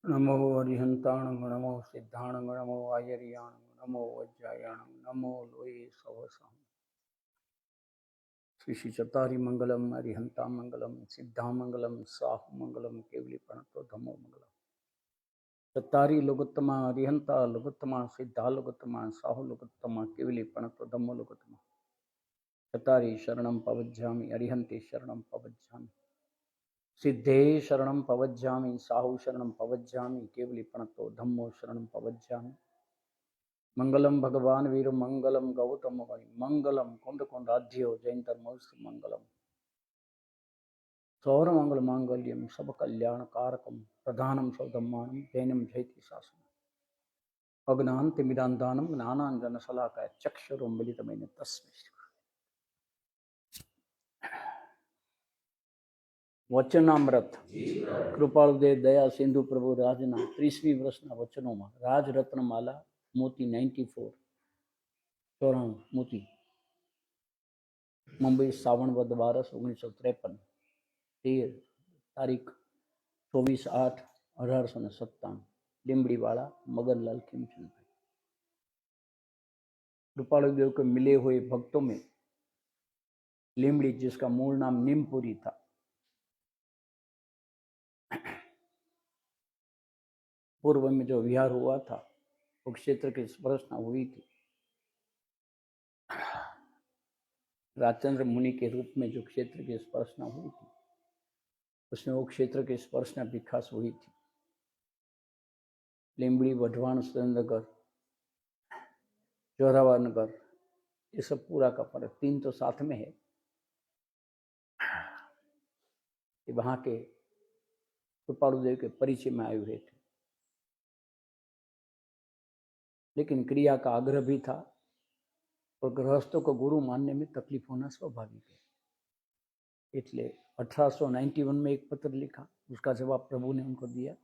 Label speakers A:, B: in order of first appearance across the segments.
A: नमो अरिहंताण नमो सिद्धाण नमो आयर्याण नमो वज्रायण नमो लोये सवसं श्री श्री चतारी मंगलम अरिहंता मंगलम सिद्धा मंगलम साहु मंगलम केवली प्रणतो धमो मंगलम चतारी लोकोत्तमा अरिहंता लोकोत्तमा सिद्धा लोकोत्तमा साहु लोकोत्तमा केवली प्रणतो धमो लोकोत्तमा चतारी शरणं पवज्जामि अरिहंते शरणं पवज्जामि सिद्धे शरणं पवज्जामि साहु शरणं पवज्जामि केवली प्रणतो धम्मो शरणं पवज्जामि मंगलम भगवान वीर मंगलम गौतम मंगलम कुंड कुंडाध्यो जयंतर मौस्त मंगलम सौर मंगल मांगल्यम सब कल्याण कारकम प्रधानम सौधम्मानम जैनम जयति शासनम अज्ञान्ति मिदान्तानम ज्ञानांजन शलाकाय चक्षुरुं मिलितमेन तस्मै वचनामृत कृपालुदेव दया सिंधु प्रभु राजना 30वीं वर्षना वचनों राज रत्नमाला मोती 94 94 मोती मुंबई सावन वद 12/1953 तारीख 24/8/1857 डिम्बड़ीवाड़ा मगनलाल खिमचंद भाई कृपालु देव के मिले हुए भक्तों में लिमड़ी जिसका मूल नाम नीमपुरी था पूर्व में जो विहार हुआ था वो क्षेत्र की स्पर्शना हुई थी राजचंद्र मुनि के रूप में जो क्षेत्र की स्पर्शना हुई थी उसमें वो क्षेत्र की स्पर्शना विकास हुई थी लिमड़ी वढवाण सुरेंद्रगढ़ जोरावर नगर ये सब पूरा का पूरा 3 तो साथ में है कि वहां के कृपालुदेव के परिचय में आए हुए थे लेकिन क्रिया का आग्रह भी था और गृहस्थों को गुरु मानने में तकलीफ होना स्वाभाविक है इसलिए 1891 में एक पत्र लिखा उसका जवाब प्रभु ने उनको दिया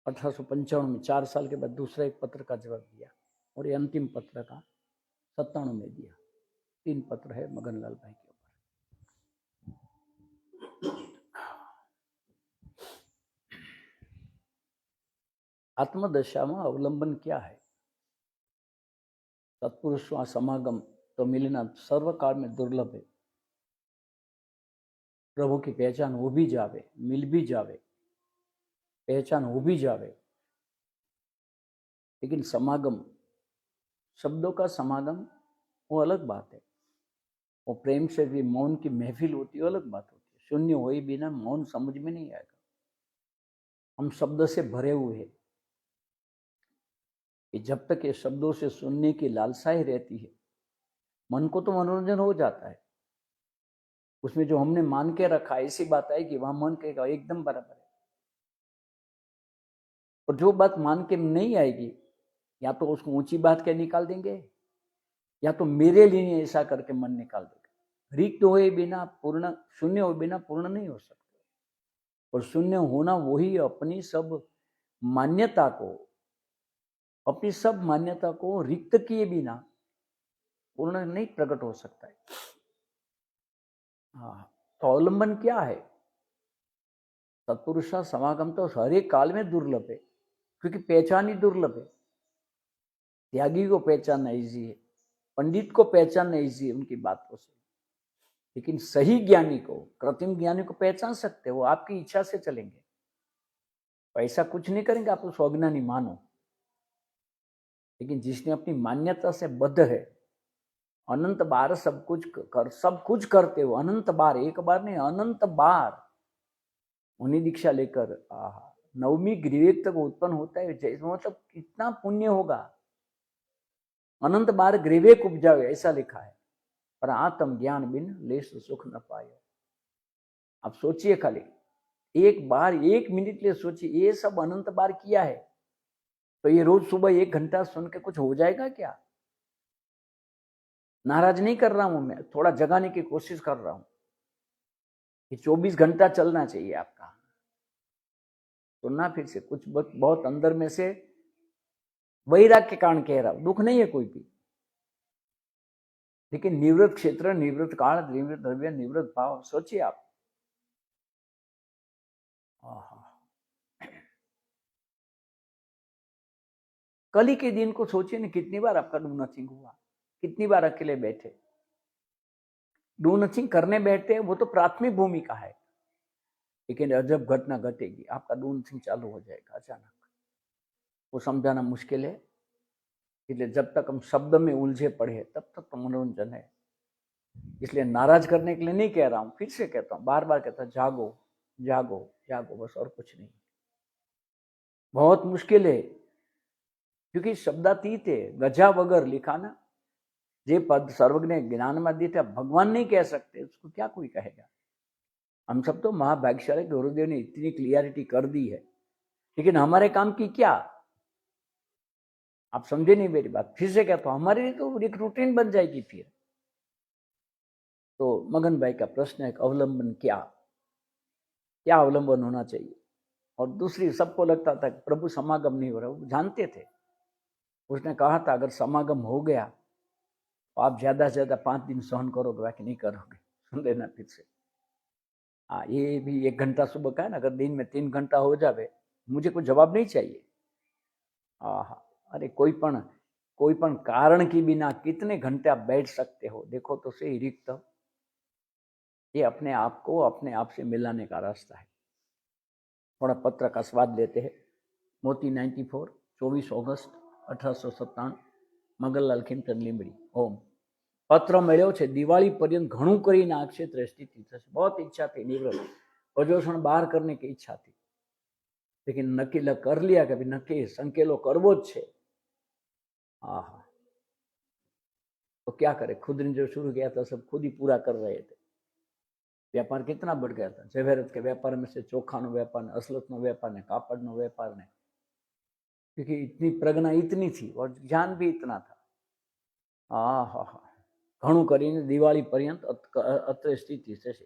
A: 1855 में 4 साल के बाद दूसरा एक पत्र का जवाब दिया और ये अंतिम पत्र का 97 में दिया 3 पत्र है मगनलाल भाई के ऊपर आत्मदशा में अवलंबन क्या है सत्पुरुषों समागम तो मिलना सर्वकाल में दुर्लभ है प्रभु की पहचान हो भी जावे मिल भी जावे पहचान हो भी जावे लेकिन समागम शब्दों का समागम वो अलग बात है वो प्रेम से भी मौन की महफिल होती है अलग बात होती है शून्य हुए बिना मौन समझ में नहीं आएगा हम शब्द से भरे हुए हैं कि जब तक ये शब्दों से सुनने की लालसाएं रहती है मन को तो मनोरंजन हो जाता है उसमें जो हमने मान के रखा ऐसी बात है कि वहां मन कहेगा एकदम बराबर है और जो बात मान के नहीं आएगी या तो उसको ऊंची बात के निकाल देंगे या तो मेरे लिए ऐसा करके मन निकाल देगा रिक्त हुए बिना पूर्ण शून्य हुए बिना पूर्ण नहीं हो सकता और शून्य होना वही अपनी सब मान्यता को रिक्त किए बिना पूर्ण नहीं प्रकट हो सकता है हाँ तो अवलंबन क्या है सत्पुरुषा समागम तो हर एक काल में दुर्लभ है क्योंकि पहचान ही दुर्लभ है त्यागी को पहचानना इजी है पंडित को पहचानना इजी है उनकी बातों से लेकिन सही ज्ञानी को कृत्रिम ज्ञानी को पहचान सकते हो आपकी इच्छा से चलेंगे ऐसा कुछ नहीं करेंगे आप उसको अज्ञानी मानो लेकिन जिसने अपनी मान्यता से बद्ध है अनंत बार सब कुछ करते हो अनंत बार एक बार नहीं अनंत बार उन्हीं दीक्षा लेकर नवमी ग्रीवेक तक उत्पन्न होता है जैसे मतलब कितना पुण्य होगा अनंत बार ग्रीवेक उपजावे ऐसा लिखा है पर आत्म ज्ञान बिन लेस सुख न पायो आप सोचिए खाली एक बार 1 मिनट लिए सोचिए ये सब अनंत बार किया है तो ये रोज सुबह 1 घंटा सुन के कुछ हो जाएगा क्या नाराज नहीं कर रहा हूं मैं थोड़ा जगाने की कोशिश कर रहा हूं कि 24 घंटा चलना चाहिए आपका सुनना फिर से कुछ बहुत अंदर में से वैराग्य के कारण कह रहा हूं दुख नहीं है कोई भी लेकिन निवृत्त क्षेत्र निवृत्त काल निवृत्त द्रव्य निवृत्त भाव सोचिए आप कल ही के दिन को सोचिए ना, कितनी बार आपका डू नथिंग हुआ, कितनी बार अकेले बैठे। डू नथिंग करने बैठते हैं वो तो प्राथमिक भूमिका है, लेकिन अजब घटना घटेगी, आपका डू नथिंग चालू हो जाएगा अचानक। वो समझाना मुश्किल है, इसलिए जब तक हम शब्द में उलझे पड़े तब तक तो मनोरंजन है। इसलिए नाराज करने के लिए नहीं कह रहा हूं, फिर से कहता हूं, बार बार कहता हूं, जागो जागो जागो, बस और कुछ नहीं। बहुत मुश्किल है, क्योंकि शब्दातीत है। गजा वगर लिखा ना, जे पद सर्वज्ञ ज्ञान में दी था, भगवान नहीं कह सकते, उसको क्या कोई कहेगा। हम सब तो महाभाग्यशाली, गुरुदेव ने इतनी क्लियरिटी कर दी है, लेकिन हमारे काम की क्या, आप समझे नहीं मेरी बात। फिर से कहता हूं, हमारे लिए तो एक रूटीन बन जाएगी फिर। तो मगन भाई का प्रश्न है, अवलंबन क्या क्या अवलंबन होना चाहिए। और दूसरी, सबको लगता था कि प्रभु समागम नहीं हो रहा, वो जानते थे। उसने कहा था अगर समागम हो गया तो आप ज्यादा से ज्यादा 5 दिन सहन करोगे, बाकी नहीं करोगे। सुन लेना फिर से। हाँ, ये भी 1 घंटा सुबह का है ना, अगर दिन में 3 घंटा हो जाए, मुझे कोई जवाब नहीं चाहिए। हाँ, अरे कोई पण कारण के बिना कितने घंटे आप बैठ सकते हो, देखो तो सही रिक्त। ये अपने आप को अपने आप से मिलाने का रास्ता है। थोड़ा पत्र का स्वाद लेते हैं। मोती 94, 24 अगस्त 1857, मंगललाल खीमचंद લીંબડી। ओम। पत्र મળ્યો છે, દિવાળી पर्यंत ઘણું કરીને આ ક્ષેત્રે સ્થિતિ થશે। बहुत इच्छा थी निवृत्त, प्रजोषण बाहर करने की इच्छा थी, लेकिन नक्की कर लिया कि नक्की संकेलो करवो ज छे। हाँ, तो क्या करे, खुद ने जो शुरू किया था सब खुद ही पूरा कर रहे थे। व्यापार कितना बढ़ गया था। जवेरत के व्यापार में से चोखा नो व्यापार ने, असलत नो व्यापार ने, कापड़ नो व्यापार ने, क्योंकि इतनी प्रज्ञा इतनी थी और ज्ञान भी इतना था। हाँ, घणું કરીને દિવાળી पर्यंत અત્રે સ્થિતિ થશે।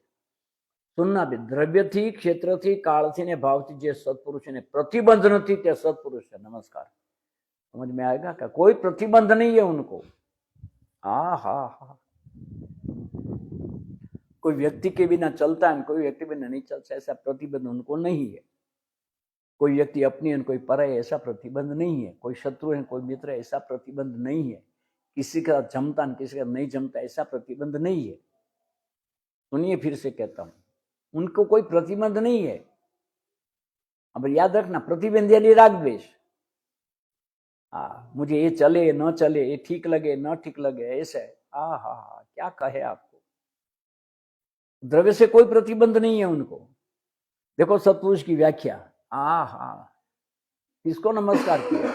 A: સુનના બી દ્રવ્યથી, ક્ષેત્રથી, કાળથી ને ભાવથી જે સત્પુરુષ ને प्रतिबंध નથી, તે सत्पुरुष है। नमस्कार। समझ में आएगा क्या? कोई प्रतिबंध नहीं है उनको। हाँ, कोई व्यक्ति के बिना चलता है, कोई व्यक्ति बिना नहीं चलता, ऐसा प्रतिबंध उनको नहीं है। कोई व्यक्ति अपनी है, कोई पर है, ऐसा प्रतिबंध नहीं है। कोई शत्रु है, कोई मित्र है, ऐसा प्रतिबंध नहीं है। किसी का जमता किसी का नहीं जमता, ऐसा प्रतिबंध नहीं है। सुनिए, फिर से कहता हूं, उनको कोई प्रतिबंध नहीं है। अब याद रखना, प्रतिबंध यानी राग द्वेष। मुझे ये चले न चले, ये ठीक लगे न ठीक लगे, ऐसे। क्या कहे आपको। द्रव्य से कोई प्रतिबंध नहीं है उनको। देखो सत्पुरुष की व्याख्या। किसको नमस्कार किया।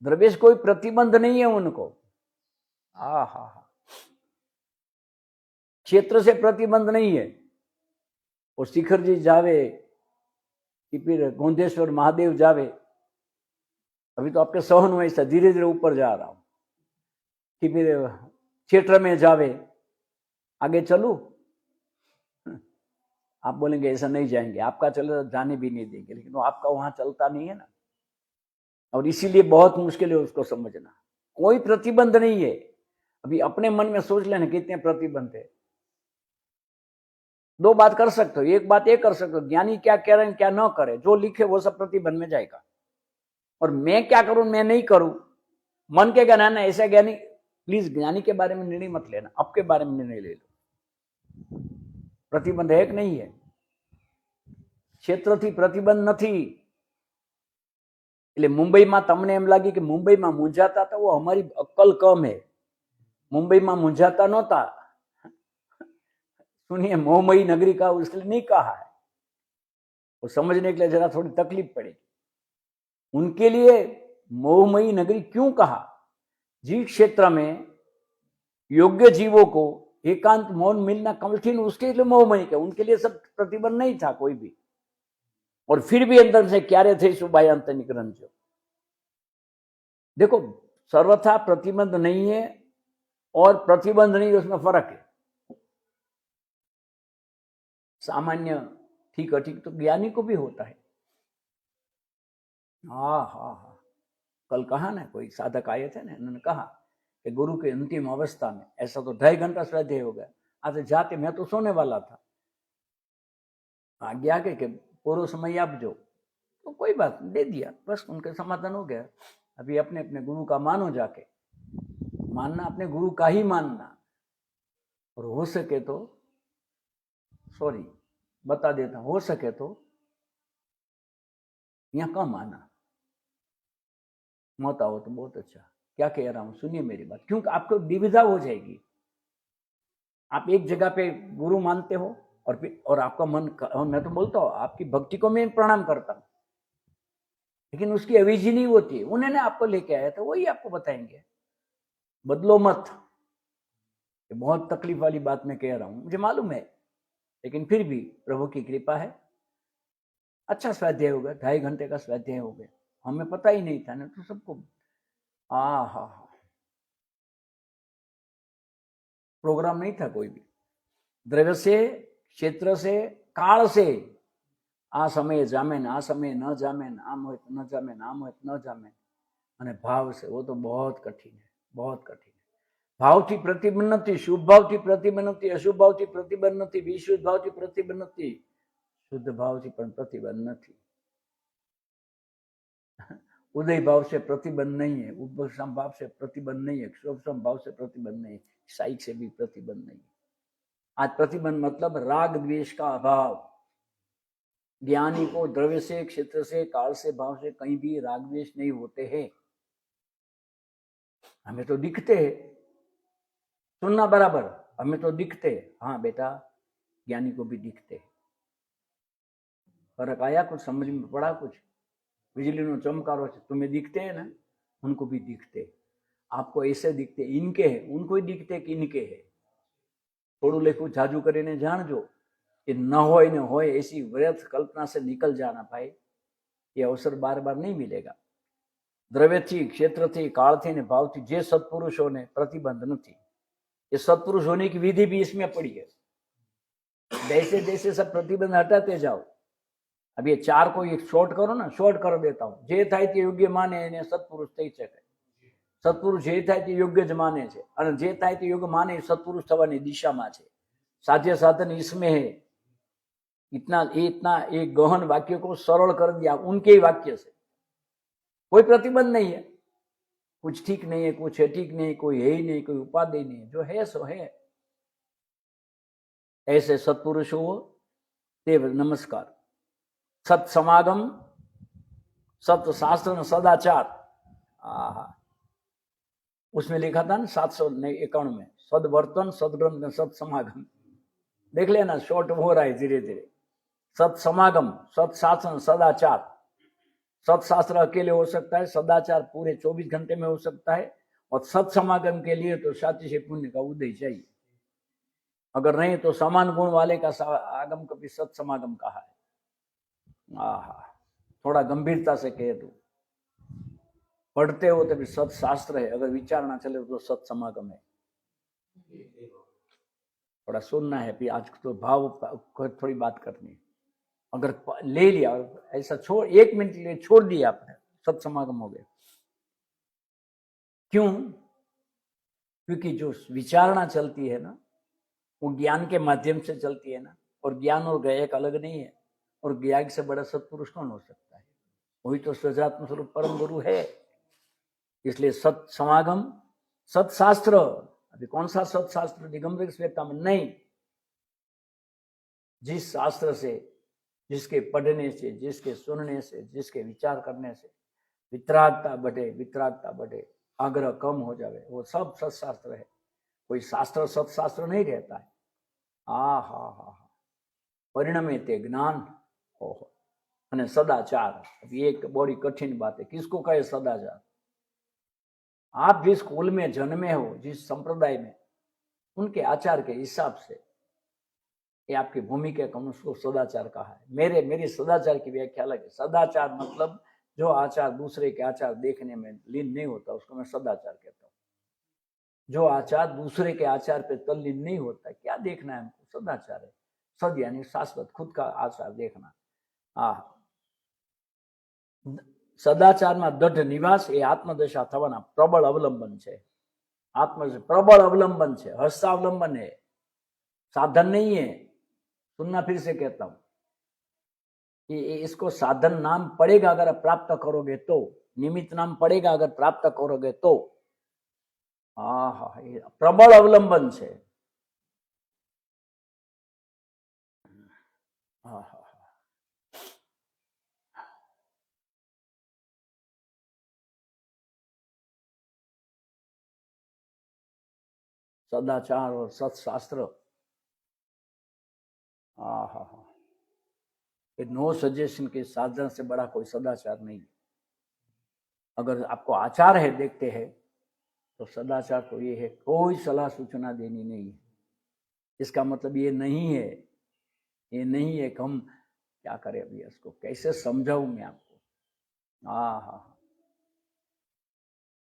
A: द्रव्य से कोई प्रतिबंध नहीं है उनको। क्षेत्र से प्रतिबंध नहीं है। और शिखर जी जावे कि फिर गोंधेश्वर महादेव जावे, अभी तो आपके सहन हुए, ऐसा धीरे धीरे ऊपर जा रहा हूं, कि फिर क्षेत्र में जावे, आगे चलू। आप बोलेंगे ऐसा नहीं जाएंगे, आपका चले जाने भी नहीं देंगे, लेकिन वो आपका वहां चलता नहीं है ना। और इसीलिए बहुत मुश्किल है उसको समझना। कोई प्रतिबंध नहीं है। अभी अपने मन में सोच लेना कितने प्रतिबंध है। 2 बात कर सकते हो। एक बात ये कर सकते हो, ज्ञानी क्या कह रहे हैं क्या न करे, जो लिखे वो सब प्रतिबंध में जाएगा। और मैं क्या करूं, मैं नहीं करूं, मन के कहना ना ऐसा ज्ञानी। प्लीज ज्ञानी के बारे में निर्णय मत लेना, आपके बारे में निर्णय ले लो। प्रतिबंध है कि नहीं है। क्षेत्रથી प्रतिबंध નથી। એટલે મુંબઈમાં તમને એમ લાગે કે મુંબઈમાં મૂંઝાતા હતા, वो हमारी अक्कल कम है। मुंबईમાં મૂંઝાતા नહોता। सुनिए, मोहमयी नगरी का उसके लिए नहीं कहा है, वो समझने के लिए जरा थोड़ी तकलीफ पड़ेगी। उनके लिए मोहमयी नगरी क्यों कहा। जीव क्षेत्र में योग्य जीवों को एकांत मौन मिलना कठिन, उसके लिए मोहमयी के, उनके लिए सब प्रतिबंध नहीं था कोई भी। और फिर भी अंदर से क्यारे थे सुबायांत निकरंजो। देखो, सर्वथा प्रतिबंध नहीं है और प्रतिबंध नहीं, उसमें फर्क है। सामान्य ठीक अठीक तो ज्ञानी को भी होता है। कल कहा ना, कोई साधक आए थे ना, उन्होंने कहा कि गुरु के अंतिम अवस्था में ऐसा तो 2.5 घंटा स्वाध्याय हो गया, आज जाते मैं तो सोने वाला था, आज्ञा के पूरा समय आप जो, तो कोई बात दे दिया, बस उनके समाधान हो गया। अभी अपने अपने गुरु का मानो, जाके मानना अपने गुरु का ही मानना, और हो सके तो सॉरी बता देता, हो सके तो यहां कम आना, मत आओ तो बहुत अच्छा। क्या कह रहा हूं, सुनिए मेरी बात, क्योंकि आपको दुविधा हो जाएगी। आप एक जगह पे गुरु मानते हो और फिर और आपका मन, मैं तो बोलता हूं आपकी भक्ति को मैं प्रणाम करता हूं, लेकिन उसकी अवेजी नहीं होती है। उन्होंने आपको लेके आया था, वही आपको बताएंगे, बदलो मत। ये बहुत तकलीफ वाली बात मैं कह रहा हूं, मुझे मालूम है, लेकिन फिर भी प्रभु की कृपा है। अच्छा स्वाध्याय हो गया, 2.5 घंटे का स्वाध्याय हो गया, हमें पता ही नहीं था ना, तो सबको हा प्रोग्राम नहीं था कोई भी। द्रव्य से, क्षेत्र से, काल से, आ समय जामे न आ समय न जामे, आम हो न जामे, आम हो न जामे, અને ભાવ છે वो तो बहुत कठिन है, बहुत कठिन है। भावથી પ્રતિબંધ નથી, શુભ ભાવથી પ્રતિબંધ નથી, અશુભ ભાવથી પ્રતિબંધ નથી, વિશુદ્ધ ભાવથી પ્રતિબંધ નથી, શુદ્ધ ભાવથી પણ प्रतिबंध નથી। उदय भाव से प्रतिबंध नहीं है, उद्भव भाव से प्रतिबंध नहीं है, क्षोभ भाव से प्रतिबंध नहीं है, साइक से भी प्रतिबंध नहीं है। आज प्रतिबंध मतलब राग द्वेष का अभाव। ज्ञानी को द्रव्य से, क्षेत्र से, काल से, भाव से कहीं भी राग द्वेष नहीं होते हैं। हमें तो दिखते हैं, सुनना बराबर, हमें तो दिखते हैं, हाँ बेटा ज्ञानी को भी दिखते हैं। फर्क आया, कुछ समझ में पड़ा? कुछ बिजली नो चमकारो तुम्हें दिखते हैं ना, उनको भी दिखते। आपको ऐसे दिखते इनके है, उनको ही दिखते कि इनके है। थोड़ू लेखू जाजू करीने जाणजो कि न होय न होय ऐसी व्यर्थ कल्पना से निकल जाना भाई, ये अवसर बार बार नहीं मिलेगा। द्रव्यथी, क्षेत्रथी, कालथी ने भावथी जे सत्पुरुषोने प्रतिबंध नहीं, ये सत्पुरुष होने की विधि भी इसमें पड़ी है। जैसे जैसे सब प्रतिबंध हटाते जाओ। अब ये 4 को एक शॉर्ट करो ना, शॉर्ट कर देता हूं। जे थाय ते योग्य माने એને સત્પુરુષ થઈ શકે। સત્પુરુષ જે થાય તે યોગ્ય જ માને છે, અને જે થાય તે યોગ્ય માને સત્પુરુષ થવાની દિશામાં છે। साध्य साधन इसमें है। इतना एक गहन वाक्य को सरल कर दिया, उनके ही वाक्य से। कोई प्रतिबंध नहीं है, कुछ ठीक नहीं है, कुछ है ठीक नहीं, कोई है ही नहीं, कोई उपाधि नहीं, जो है सो है। ऐसे सत्पुरुष हो ते नमस्कार। सत्समागम, सत्शास्त्र, सदाचार, उसमें लिखा था ना 751 में, सदवर्तन, सदग्रंथ, सत्समागम। देख लेना, शॉर्ट हो रहा है धीरे धीरे। सत्समागम, सत्शासन, सदाचार। सत्शास्त्र अकेले हो सकता है, सदाचार पूरे 24 घंटे में हो सकता है, और सत्समागम के लिए तो साथी से पुण्य का उदय चाहिए। अगर नहीं तो समान गुण वाले का आगम कभी सत्समागम कहा है। थोड़ा गंभीरता से कहे तो पढ़ते हो तो भी सत्शास्त्र है, अगर विचार ना चले तो सत्समागम है। थोड़ा सुनना है, फिर आज तो भाव थोड़ी बात करनी है। अगर ले लिया ऐसा, छोड़ 1 मिनट के लिए छोड़ दिया आपने, सत्समागम हो गया। क्यों? क्योंकि जो विचारणा चलती है ना, वो ज्ञान के माध्यम से चलती है ना, और ज्ञान और गायक अलग नहीं है। और ज्ञान से बड़ा सत्पुरुष कौन हो सकता है? वही तो सजात्म स्वरूप परम गुरु है। इसलिए सत्समागम, सत्शास्त्र। अभी कौन सा सत्शास्त्र? दिगंबर श्वेतांबर नहीं। जिस शास्त्र से, जिसके पढ़ने से, जिसके सुनने से, जिसके विचार करने से वितरागता बढ़े, वितरागता बढ़े, आग्रह कम हो जाए, वो सब सत्शास्त्र है। कोई शास्त्र सत्शास्त्र नहीं रहता है। हा परिणमे ते ज्ञान। ओहो, અને सदाचार। अभी एक बड़ी कठिन बात है, किसको कहे सदाचार? आप जिस कुल में जन्मे हो, जिस संप्रदाय में, उनके आचार के हिसाब से ये आपकी भूमिका का उसको सदाचार कहा है। मेरी सदाचार की व्याख्या अलग है। सदाचार मतलब जो आचार दूसरे के आचार देखने में लीन नहीं होता, उसको मैं सदाचार कहता हूँ। जो आचार दूसरे के आचार पे तल्लीन नहीं होता, क्या देखना है हमको? सदाचार है। सद यानी शाश्वत, खुद का आचार देखना। સદાચારમાં દઢ નિવાસ એ આત્મદશા થવાના પ્રબળ અવલંબન છે। આત્મ प्रबल अवलंबन है, हस्तावलंबन है, साधन नहीं है। सुनना, फिर से कहता हूं कि इसको साधन नाम पड़ेगा अगर आप प्राप्त करोगे तो। निमित्त नाम पड़ेगा अगर प्राप्त करोगे तो। हाँ हाँ, ये प्रबल अवलंबन છે। हाँ हाँ, सदाचार और सत्शास्त्र। हाँ हाँ हाँ, नो सजेशन के साधन से बड़ा कोई सदाचार नहीं। अगर आपको आचार है देखते हैं तो सदाचार तो ये है कोई सलाह सूचना देनी नहीं है। इसका मतलब ये नहीं है कि हम क्या करें, अभी इसको कैसे समझाऊं मैं आपको। हाँ हाँ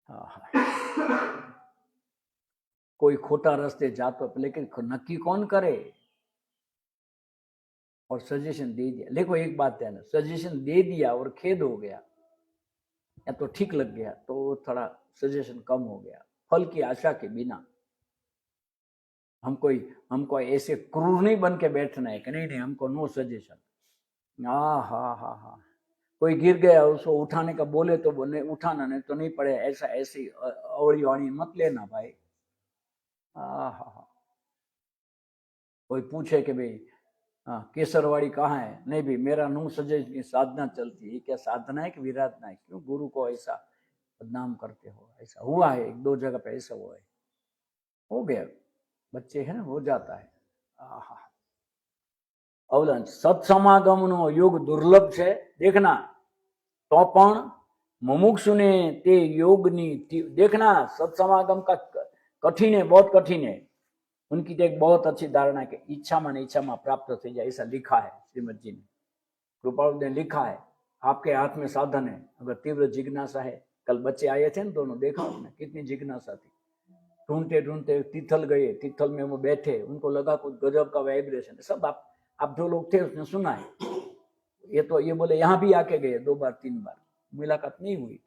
A: हाँ हाँ, कोई खोटा रास्ते जातो, लेकिन नक्की कौन करे। और सजेशन दे दिया, देखो एक बात है ना, सजेशन दे दिया और खेद हो गया या तो ठीक लग गया तो थोड़ा सजेशन कम हो गया। फल की आशा के बिना हमको ऐसे क्रूर नहीं बन के बैठना है कि नहीं हमको नो सजेशन। हाँ हाँ हाँ हाँ, कोई गिर गया उसको उठाने का बोले तो बोले उठाना, नहीं तो नहीं पड़े, ऐसा ऐसी अवड़ी वाणी मत लेना भाई। हाँ हाँ हाँ, कोई पूछे कि भाई हाँ केसरवाड़ी कहाँ है, नहीं भी मेरा नो सजेशन की साधना चलती है। क्या साधना है कि विराधना है? क्यों गुरु को ऐसा बदनाम करते हो? ऐसा हुआ है एक दो जगह पे, ऐसा हुआ है, हो गया, बच्चे है ना, हो जाता है। अवलन सत्समागमનો યોગ દુર્લભ છે देखना, तो पण मुमुक्षुने ते योगनी देखना सत्समागम का कठिन है, बहुत कठिन है। उनकी तो एक बहुत अच्छी धारणा है कि इच्छा में इच्छा में प्राप्त हो जाए, ऐसा लिखा है श्रीमद जी ने, कृपालु ने लिखा है। आपके हाथ में साधन है, अगर तीव्र जिज्ञासा है। कल बच्चे आए थे ना दोनों, देखा उन्होंने कितनी जिज्ञासा थी। ढूंढते ढूंढते तीथल गए, तीथल में वो बैठे, उनको लगा कुछ गजब का वाइब्रेशन। सब आप जो लोग थे उसने सुना है। ये तो ये बोले यहाँ भी आके गए 2 बार 3 बार, मुलाकात नहीं हुई।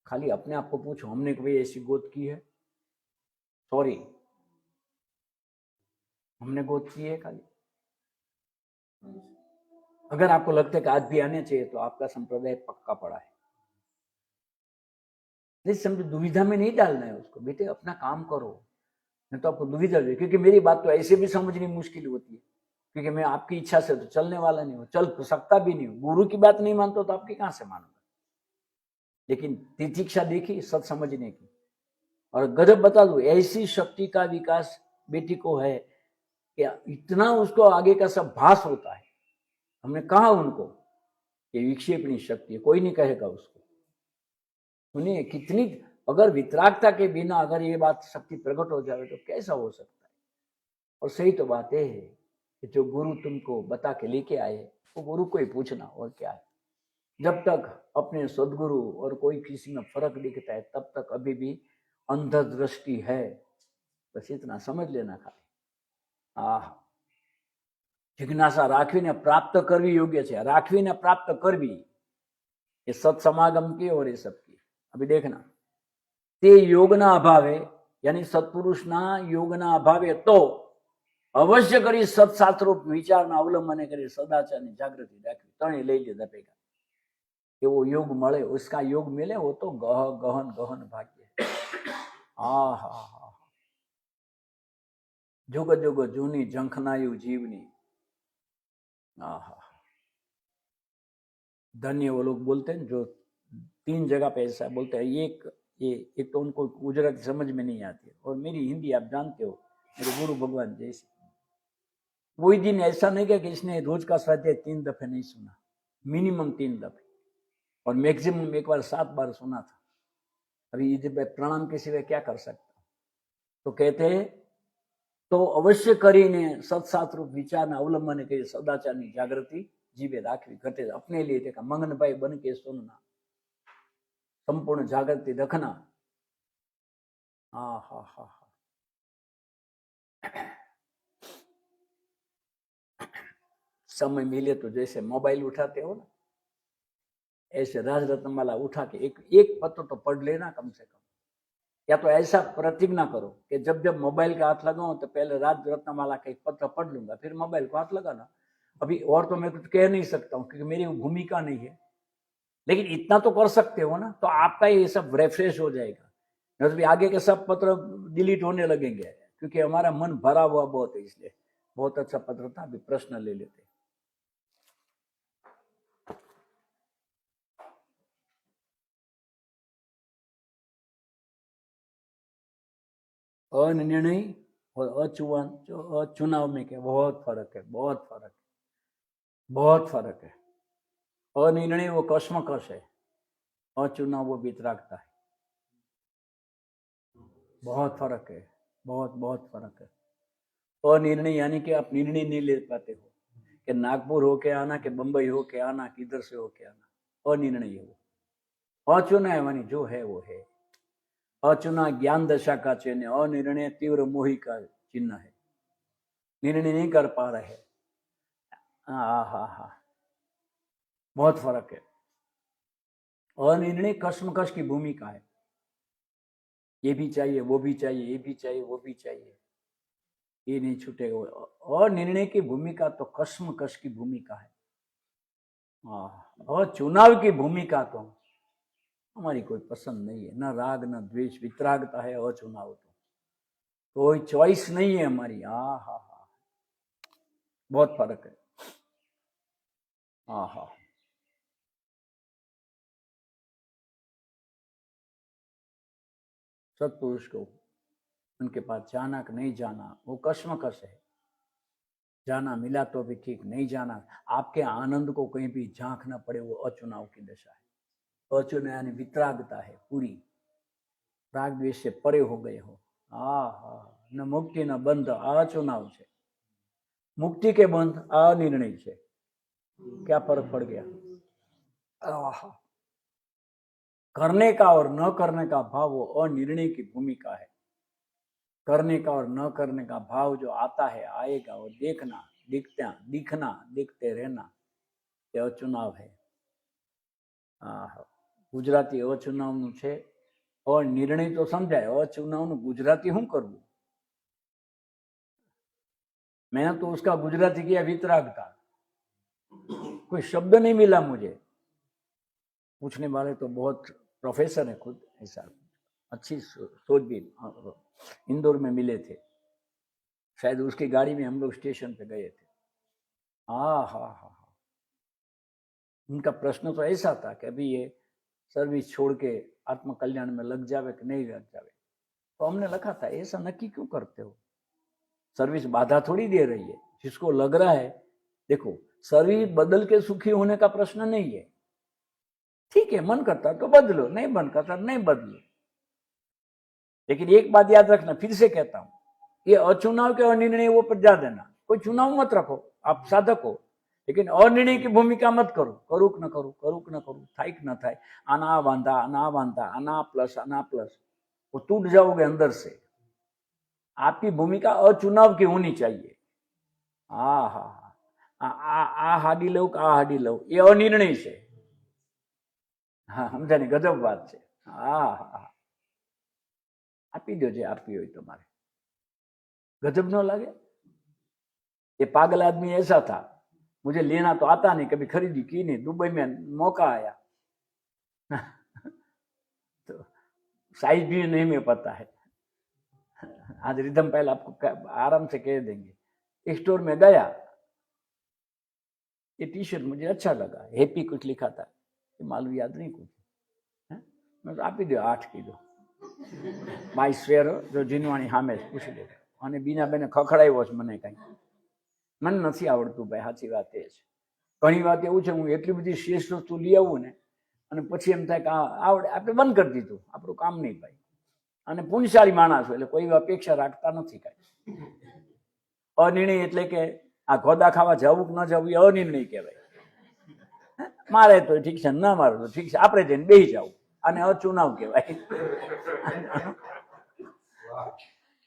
A: खाली अपने आप को पूछो, हमने कभी ऐसी गोद की है? सॉरी, हमने गोद की है खाली? अगर आपको लगता है कि आज भी आने चाहिए तो आपका संप्रदाय पक्का पड़ा है। नहीं समझो, दुविधा में नहीं डालना है उसको, बेटे अपना काम करो, नहीं तो आपको दुविधा दे। क्योंकि मेरी बात तो ऐसे भी समझनी मुश्किल होती है, क्योंकि मैं आपकी इच्छा से तो चलने वाला नहीं हूँ, चल सकता भी नहीं हूँ। गुरु की बात नहीं मानता तो आपकी कहां से मानूंगा? लेकिन तितिक्षा देखी सत समझने की, और गजब बता दू, ऐसी शक्ति का विकास बेटी को है कि इतना उसको आगे का सब भास होता है। हमने कहा उनको कि विक्षेपणी शक्ति है, कोई नहीं कहेगा उसको। सुनिए कितनी, अगर वितरागता के बिना अगर ये बात शक्ति प्रकट हो जाए तो कैसा हो सकता है। और सही तो बात यह है कि जो गुरु तुमको बता के लेके आए वो गुरु को ही पूछना, और क्या है। जब तक अपने सदगुरु और कोई किसी में फर्क दिखता है तब तक अभी भी अंधदृष्टि है, बस इतना समझ लेना खाली। जिज्ञासा राखवीने प्राप्त करवी योग्य है, राखवीने प्राप्त करवी, ये सत्समागम की और ये सब की। अभी देखना, ते योगना अभावे, यानी सत्पुरुषना योगना अभावे तो अवश्य करी सत्शास्त्रो विचारना अवलंबने करी सदाचारनी जागृति राखवी, तणे लई लीधा भेगा। एवो योग मळे, उसका योग मिले वो तो गहन गहन भाग्य। हा हा हा, जुग जुग जूनी झंखनायु जीवनी। धन्य वो लोग बोलते हैं जो 3 जगह पे ऐसा बोलते हैं। एक तो उनको गुजराती समझ में नहीं आती है, और मेरी हिंदी आप जानते हो, मेरे गुरु भगवान जैसे। कोई दिन ऐसा नहीं कि इसने रोज का स्वाध्याय 3 दफे नहीं सुना, मिनिमम 3 दफे, और मैक्सिमम एक बार 7 बार सुना था। अभी प्रणाम के सिवाय क्या कर सकता। तो कहते हैं तो अवश्य करीने सत्शास्त्र विचारना अवलंबन करी सदाचारनी जागृति जीवे राखवी घटे। अपने लिए देखा मंगन भाई बन के सुनना, संपूर्ण जागृति रखना। हाँ हाँ हाँ हाँ, समय मिले तो जैसे मोबाइल उठाते हो ना, ऐसे राज रत्नमाला उठा के एक पत्र तो पढ़ लेना कम से कम। या तो ऐसा प्रतिज्ञा करो कि जब जब मोबाइल का हाथ लगाऊं तो पहले राज रत्नमाला का एक पत्र पढ़ लूंगा, फिर मोबाइल को हाथ लगाना। अभी और तो मैं कुछ कह नहीं सकता हूँ क्योंकि मेरी भूमिका नहीं है। लेकिन इतना तो कर सकते हो ना, तो आपका ये सब रिफ्रेश हो जाएगा। नहीं तो आगे के सब पत्र डिलीट होने लगेंगे, क्योंकि हमारा मन भरा हुआ बहुत है। इसलिए बहुत अच्छा पत्र था, अभी प्रश्न ले लेते। अनिर्णय और अचुनाव में क्या बहुत फर्क है, बहुत फर्क है, बहुत फर्क है। अनिर्णय वो कश्मकश है, अचुनाव वो वितरागता है। बहुत फर्क है, बहुत बहुत फर्क है। अनिर्णय यानी कि आप निर्णय नहीं ले पाते हो कि नागपुर होके आना कि बंबई होके आना, किधर से होके आना। अनिर्णय है वो। अचुना यानी जो है वो है। अचुना ज्ञान दशा का चिन्ह, अनिर्णय तीव्र मोही का चिन्ह है। निर्णय नहीं कर पा रहे। हाँ, बहुत फर्क है। अनिर्णय कश्मकश की भूमिका है, ये भी चाहिए, वो भी चाहिए, ये भी चाहिए, वो भी चाहिए, ये नहीं छूटेगा। और निर्णय की भूमिका तो कश्मकश की भूमिका है। और चुनाव की भूमिका तो हमारी कोई पसंद नहीं है, न राग न द्वेष, वितरागता है। और चुनाव तो कोई चॉइस नहीं है हमारी। हाँ, बहुत फर्क है। हाँ, सत्पुरुष को उनके पास जाना कि नहीं जाना वो कश्मकश है। जाना मिला तो भी ठीक, नहीं जाना, आपके आनंद को कहीं भी झांक ना पड़े, वो अचुनाव की दशा है। अचुनाव यानी वितरागता है पूरी, राग द्वेष से परे हो गए हो। न मुक्ति न बंध, आ चुनाव है। मुक्ति के बंध अनिर्णय है। क्या फर्क पड़ गया? करने का और न करने का भाव वो अनिर्णय की भूमिका है। करने का और न करने का भाव जो आता है, आएगा, और देखना, दिखना, दिखते रहना, ये अचुनाव है। गुजराती अचुनाव છે। और निर्णय तो समझाय, अचुनाव गुजराती हूँ करવું? मैंने तो उसका गुजराती किया वितरागता, कोई शब्द नहीं मिला मुझे। पूछने वाले तो बहुत प्रोफेसर है खुद, ऐसा अच्छी सोच भी। इंदौर में मिले थे, शायद उसकी गाड़ी में हम लोग स्टेशन पे गए थे। हाँ, उनका प्रश्न तो ऐसा था कि अभी ये सर्विस छोड़ के आत्म कल्याण में लग जावे कि नहीं लग जावे। तो हमने लिखा था, ऐसा नक्की क्यों करते हो? सर्विस बाधा थोड़ी दे रही है। जिसको लग रहा है, देखो, सर्विस बदल के सुखी होने का प्रश्न नहीं है। ठीक है, मन करता तो बदलो, नहीं मन करता नहीं बदलो। लेकिन एक बात याद रखना, फिर से कहता हूं, ये अचुनाव के अनिर्णय वो पर जा देना। कोई चुनाव मत रखो, आप साधक हो, लेकिन अनिर्णय की भूमिका मत करो। करूक न करूँ, करूक न करूँ, थाइक न थाय, आना बांधा, आना प्लस, वो टूट जाओगे अंदर से। आपकी भूमिका अचुनाव की होनी चाहिए। आ हाडी लो, आ हाडी लो, ये अनिर्णय છે। હા, સમજાની ગજબ વાત છે। આપી દો જે આપી હોય તમારે, गजब न लगे? ये पागल आदमी ऐसा था, मुझे लेना तो आता नहीं, कभी खरीदी की नहीं, दुबई में मौका आया तो साइज भी नहीं में पता है। आज रिदम पहले आपको आराम से कह देंगे। एक स्टोर में गया, ये टी शर्ट मुझे अच्छा लगा, हैप्पी कुछ लिखा था, ये मालूम याद नहीं कुछ, मैं तो आपी दो 8 किलो माई स्वेर जो जीनवाणी सामे पूछी दे। અને બીના બેને ખખડાવ્યો છે મને, કઈ મને નથી આવડતું ભાઈ, સાચી વાત એ છે। ઘણી વાત એવું છે, હું એટલી બધી શ્રેષ્ઠ વસ્તુ લઈ આવું ને, અને પછી એમ થાય કે આવડે, આપણે બંધ કરી દીધું, આપણું કામ નહીં ભાઈ। અને પુણ્યશાળી માણસ એટલે કોઈ અપેક્ષા રાખતા નથી કાંઈ। અનિર્ણય એટલે કે આ ખોદા ખાવા જવું કે ન જવું એ અનિર્ણય કહેવાય। મારે તો ઠીક છે, ન મારે તો ઠીક છે, આપણે જઈને બેસી જવું, અને અચુનાવ કહેવાય।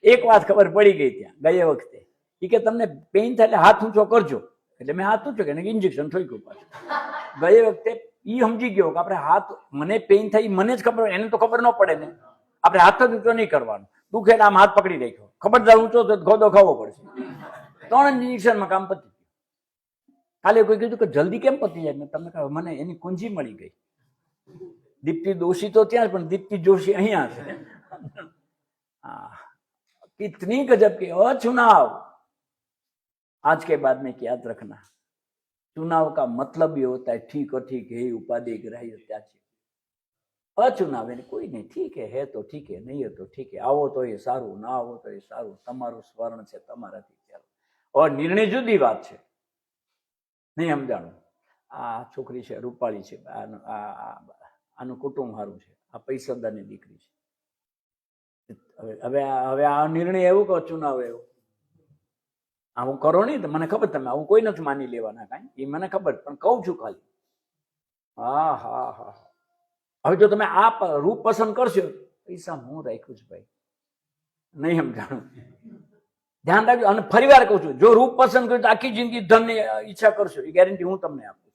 A: एक बात खबर पड़ी गई त्या गए वखते, कि तमने पेन था એટલે हाथ ऊंचो करजो, એટલે मैं हाथ ऊंचो के इंजेक्शन ठोक्યું पाછું। गए वखते ई समझी गयो कि આપણે हाथ, મને पेन થઈ મને જ खबर, એને तो खबर न પડે ने, આપણે हाथ જ ઊંચો નહીં કરવાનો। દુખે એટલે આમ હાથ પકડી રાખ્યો, ખબરદાર ઊંચો તો ખોદો ખાવો પડશે। 3 इंजेक्शन में काम पती। કાલે કોઈ કીધું કે જલ્દી કેમ પતી જાય? મેં તમને કહ્યું મને એની કુંજી મળી ગઈ। दीप्ति दोषी तो ત્યાં પણ दीप्ति जोशी અહીંયા છે। कितनी गजब की। और चुनाव आज के बाद में याद रखना, चुनाव का मतलब भी होता है ठीक अठीक है उपाधि ग्राह्य त्याची। अचुनाव એને કોઈ નહીં, ઠીક है तो ठीक है, नहीं है तो ठीक है, આવો તો એ સારું, ના આવો તો એ સારું, તમારું સ્વર્ણ છે તમારાથી ચાલો। और निर्णय जुदी बात છે, નહીં સમજાણું। આ છોકરી છે રૂપાળી છે, આનું કુટુંબ સારું છે, આ પૈસાદારની દીકરી છે। હવે હવે આ નિર્ણય એવું કે ચુનાવ એવું આવું કરો નહીં તો મને ખબર, તમે આવું કોઈ નથી માની લેવાના કાંઈ, એ મને ખબર, પણ કહું છું ખાલી। હા હા હા, હવે જો તમે આ રૂપ પસંદ કરશો, પૈસા હું રાખ્યું છે ભાઈ, નહીં સમજાણું, ધ્યાન રાખજો। અને ફરી વાર કહું છું, જો રૂપ પસંદ કર્યું તો આખી જિંદગી ધનની ઈચ્છા કરશો, એ ગેરંટી હું તમને આપું છું।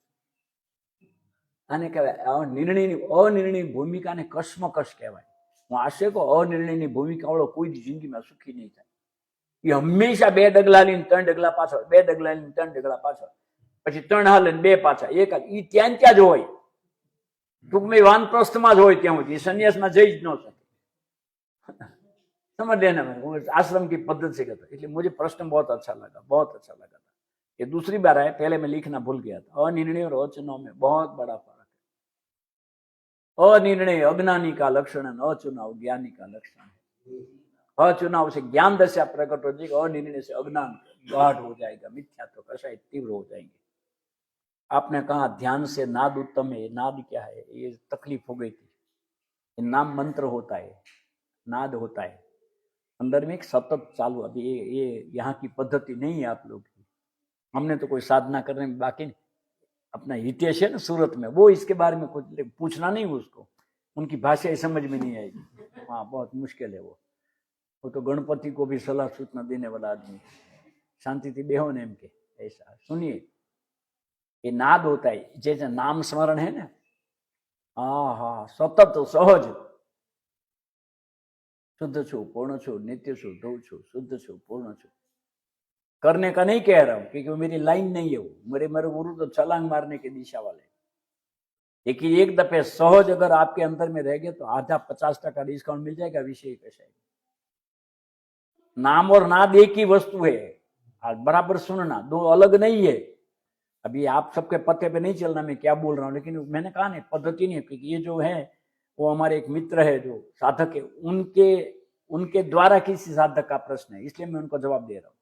A: આને કહેવાય અનિર્ણયની ભૂમિકાને કશ્મકશ કહેવાય। હું આશય કહું, અનિર્ણયની ભૂમિકા વાળો કોઈ જિંદગીમાં સુખી નહીં થાય। એ હંમેશા 2 ડગલા લઈને 3 ડગલા પાછળ, 2 ડગલા લઈને 3 ડગલા પાછળ, પછી 3 હાલે 2 પાછા, એક ઈ ત્યાં જ હોય, ટૂંકમાં વાનપ્રસ્થમાં જ હોય ત્યાં સુધી, સંન્યાસમાં જઈ જ ન શકે। समझ लेना, मैं आश्रम की पद्धति से कहता। इसलिए मुझे प्रश्न बहुत अच्छा लगा, बहुत अच्छा लगा था। ये दूसरी बार आया, पहले मैं लिखना भूल गया था। अनिर्णय और अचुनाव में बहुत बड़ा फर्क है। अनिर्णय अज्ञानी का लक्षण है, अचुनाव ज्ञानी का लक्षण है। अचुनाव से ज्ञान दशा प्रकट हो जाएगी, अनिर्णय से अज्ञान गाढ़ हो जाएगा, मिथ्यात्व कषाय तीव्र हो जाएंगे। आपने कहा ध्यान से नाद उत्तम है, नाद क्या है, ये तकलीफ हो गई थी। नाम मंत्र होता है, नाद होता है, अंदर में एक सतत चालू। अभी ये यहाँ की पद्धति नहीं है आप लोग की, हमने तो कोई साधना करने में बाकी नहीं। अपना हितेश है ना सूरत में, वो इसके बारे में कुछ पूछना नहीं उसको, उनकी भाषा समझ में नहीं आएगी। हाँ बहुत मुश्किल है वो तो गणपति को भी सलाह सूचना देने वाला आदमी। शांति थी बेहो ने एम के ऐसा सुनिए, ये नाद होता है, जैसे नाम स्मरण है ना, हाँ हाँ सतत सहज, शुद्ध छू पूर्ण छू नित्य छू ध्रुव छू शुद्ध छू पूर्ण छू। करने का नहीं कह रहा हूं क्योंकि मेरी लाइन नहीं है वो, मेरे गुरु तो छलांग मारने की दिशा वाले। लेकिन एक दफे सहज अगर आपके अंदर में रह गए तो आधा 50% डिस्काउंट मिल जाएगा विषय कशाय। नाम और नाद एक ही वस्तु है, बराबर सुनना, दो अलग नहीं है। अभी आप सबके पते पे नहीं चलना मैं क्या बोल रहा हूं, लेकिन मैंने कहा नहीं पद्धति नहीं है, क्योंकि ये जो है वो हमारे एक मित्र है जो साधक है, उनके द्वारा किसी साधक का प्रश्न है, इसलिए मैं उनको जवाब दे रहा हूँ।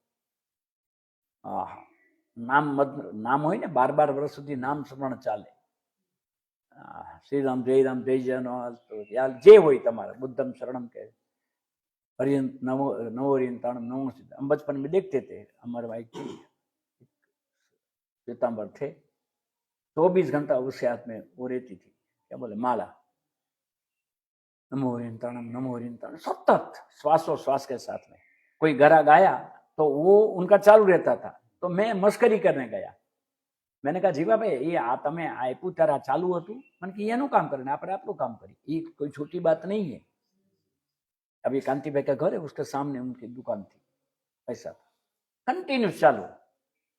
A: नाम हो ने 12 वर्ष सुधी नाम स्मरण चाले। श्री राम जय जय तो यार जे हो तमारा बुद्धम शरणम के हरियंत नवोरियंताणम नमो सिद्ध। हम बचपन में देखते थे, हमारे भाई पीताम्बर थे, 24 घंटा उसके हाथ में वो रहती थी, क्या बोले माला, नमो हरियंताणम सतत श्वासोश्वास के साथ में। कोई गरा गाया तो वो उनका चालू रहता था, तो मैं मस्करी करने गया। मैंने कहा जीवा भाई ये आ तमे आप्यु त्यारे चालू हतुं, मन के एनु काम करीने आपणे आपणुं काम करी, ये कोई छोटी बात नहीं है। अभी कांति भाई का घर है, उसके सामने उनकी दुकान थी, ऐसा कंटिन्यूस चालू।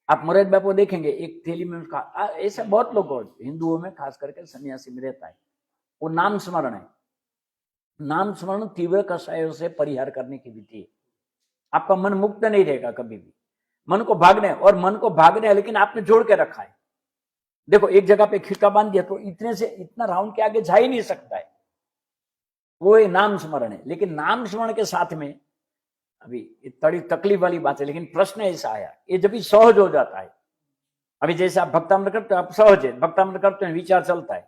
A: आप मुराद बापू देखेंगे एक थैली में उसका, ऐसे बहुत लोग हिंदुओं में खास करके सन्यासी में रहता है, वो नाम स्मरण है। नाम स्मरण तीव्र कषायों से परिहार करने की विधि है। आपका मन मुक्त नहीं रहेगा कभी भी, मन को भागने और मन को भागने है, लेकिन आपने जोड़ के रखा है। देखो एक जगह पे खींचा बांध दिया तो इतने से इतना राउंड के आगे जा ही नहीं सकता है, वो नाम स्मरण है। लेकिन नाम स्मरण के साथ में अभी थोड़ी तकलीफ वाली बात है, लेकिन प्रश्न ऐसा आया, ये जब भी सहज हो जाता है। अभी जैसे आप भक्तामृत करते हो, आप सहज है, भक्तामृत करते हैं विचार चलता है,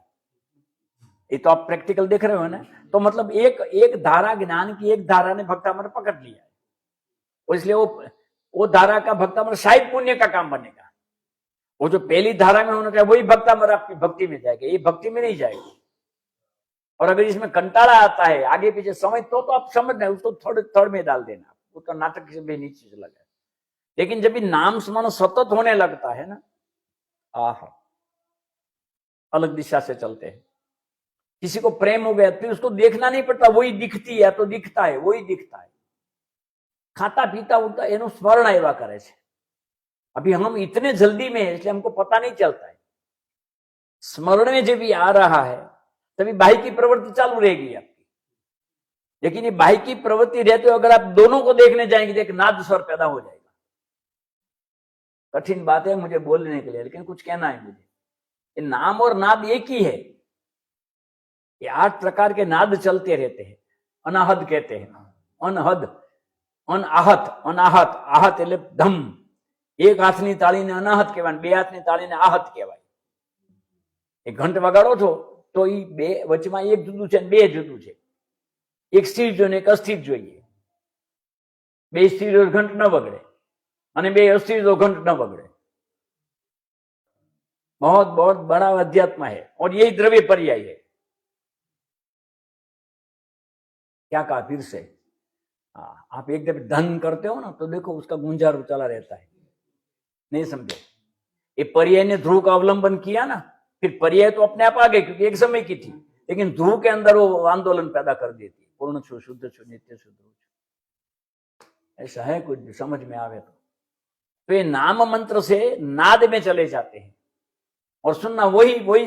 A: ये तो आप प्रैक्टिकल देख रहे हो ना। तो मतलब एक धारा ज्ञान की एक धारा ने भक्तामृत पकड़ लिया है, और इसलिए वो धारा का भक्तामृत शायद पुण्य का काम बनेगा। वो जो पहली धारा में होना चाहिए वही भक्तामृत आपकी भक्ति में जाएगा, ये भक्ति में नहीं जाएगा। और अगर इसमें कंटाला आता है आगे पीछे समझ तो आप समझना, उसको थोड़े में डाल देना, वो तो नाटक से भी नीचे चला जाए। लेकिन जब भी नाम स्मरण सतत होने लगता है ना, अलग दिशा से चलते हैं। किसी को प्रेम हो गया फिर उसको देखना नहीं पड़ता, वही दिखती है तो दिखता है, वही दिखता है। खाता पीता उठता एनु स्मरण आया करे छे। अभी हम इतने जल्दी में है इसलिए हमको पता नहीं चलता है। स्मरण में जब भी आ रहा है तभी बाह्य की प्रवृत्ति चालू रहेगी आपकी। लेकिन ये बाह्य की प्रवृत्ति रहते हो अगर आप दोनों को देखने जाएंगे तो एक नाद स्वर पैदा हो जाएगा। कठिन बात है मुझे बोलने के लिए, लेकिन कुछ कहना है मुझे। ये नाम और नाद एक ही है। ये 8 प्रकार के नाद चलते रहते हैं। अनाहद कहते हैं, अनहद, अनाहत, अनाहत, आहत એટલે ધમ। એક હાથની તાળીને અનાહત કહેવાય, બે હાથની તાળીને आहत કહેવાય। એ ઘંટ વગાડો છો તો એ બે વચમાં એક જુદું છે, બે જુદું છે। એક સ્થિર જોઈએ, એક અસ્થિર જોઈએ। બે સ્થિર હોય ઘંટ ન વગડે, અને બે અસ્થિર तो घंट न बगड़े। बहुत बहुत बड़ा अध्यात्म है और यही द्रव्य पर्याय है। क्या कहा फिर से? आप एकदम धन करते हो ना तो देखो उसका गुंजारू चला रहता है। नहीं समझे? ये पर्याय ने ध्रुव का अवलंबन किया ना, फिर पर्याय तो अपने आप आ गए क्योंकि एक समय की थी, लेकिन ध्रुव के अंदर वो आंदोलन पैदा कर देती है। पूर्ण छो, शुद्ध छो, नित्य शुद्ध छो। ऐसा है कुछ समझ में आवे तो ये नाम मंत्र से नाद में चले जाते हैं और सुनना वही वही।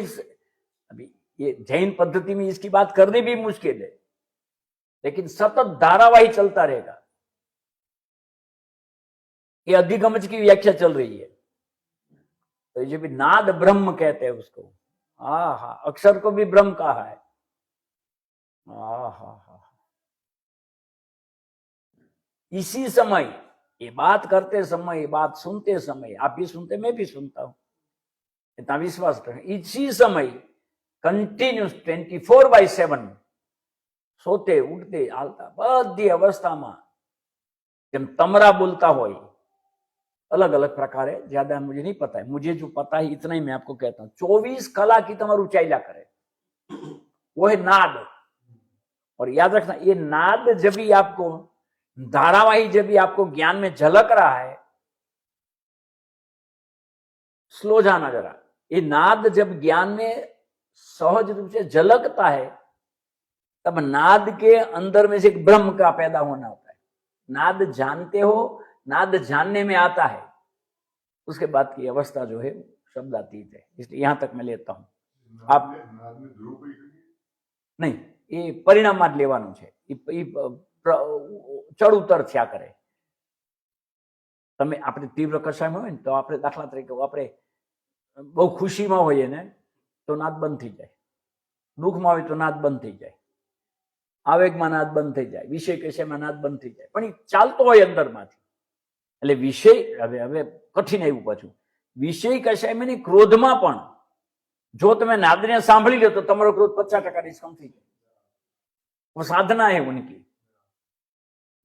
A: अभी ये जैन पद्धति में इसकी बात करनी भी मुश्किल है, लेकिन सतत धारावाही चलता रहेगा। ये अधिगमज की व्याख्या चल रही है। तो ये भी नाद ब्रह्म कहते हैं उसको। हा, अक्षर को भी ब्रह्म कहा है। हा, इसी समय ये बात करते समय, ये बात सुनते समय, आप भी सुनते, मैं भी सुनता हूं, इतना विश्वास करें। इसी समय कंटिन्यूस 24/7 सोते उठते हालता बधी अवस्थाમાં जब तमरा बोलता हो, अलग अलग प्रकार है, ज्यादा मुझे नहीं पता है। मुझे जो पता है इतना ही मैं आपको कहता हूं। 24 कला की તમારું ચાલ્યા करे, वो है नाद। और याद रखना, ये नाद जब भी आपको धारावाही, जब भी आपको ज्ञान में झलक रहा है, स्लो जाना जरा। ये नाद जब ज्ञान में सहज रूप से झलकता है, तब नाद के अंदर में से एक ब्रह्म का पैदा होना होता है। नाद जानते हो, नाद जानने में आता है, उसके बाद की अवस्था जो है शब्दातीत है। इसलिए यहां तक मैं लेता हूं। आप नहीं, ये परिणाम માં જ લેવાનું છે। ચડ ઉતર થયા કરે। તમે આપણે તીવ્ર કશાયમાં હોય ને તો આપણે દાખલા તરીકે આપણે બહુ ખુશીમાં હોઈએ ને તો નાદ બંધ થઈ જાય, દુઃખમાં હોય તો નાદ બંધ થઈ જાય, આવેગમાં નાદ બંધ થઈ જાય, વિષય કશાયમાં નાદ બંધ થઈ જાય, પણ એ ચાલતો હોય અંદરમાંથી। એટલે વિષય હવે કઠિન આવ્યું પાછું। વિષય કશાયમાં નહીં, ક્રોધમાં પણ જો તમે નાદને સાંભળી લો તો તમારો ક્રોધ 50% ડિસ્કાઉન્ટ થઈ જાય। वो साधना है उनकी।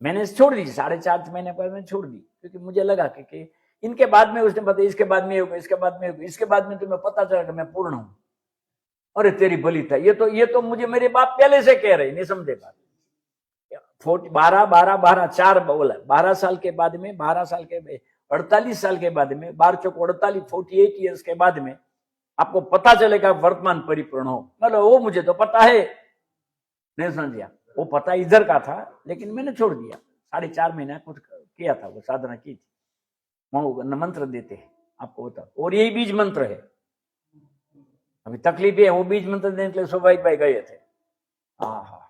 A: मैंने छोड़ दी, 4.5 महीने पर मैंने छोड़ दी, क्योंकि मुझे लगा कि इनके बाद में उसने बताया, इसके बाद में होगा, इसके बाद में होगा, इसके बाद में तुम्हें पता चला कि मैं पूर्ण हूं। अरे तेरी भली था, ये तो मुझे मेरे बाप पहले से कह रहे, नहीं समझे बात। 12 4 बोला, 12 साल के बाद में, 12 साल के 48 साल के बाद में, 12 चौक 48, 48 ईयर्स के बाद में आपको पता चलेगा वर्तमान परिपूर्ण हो। मतलब वो मुझे तो पता है, नहीं समझिया, वो पता इधर का था, लेकिन मैंने छोड़ दिया। 4.5 महीना कुछ किया था, वो साधना की थी। वो मंत्र देते हैं आपको बता, और यही बीज मंत्र है। अभी तकलीफ है, वो बीज मंत्र देने के लिए स्वाभाविक भाई गए थे। हाँ,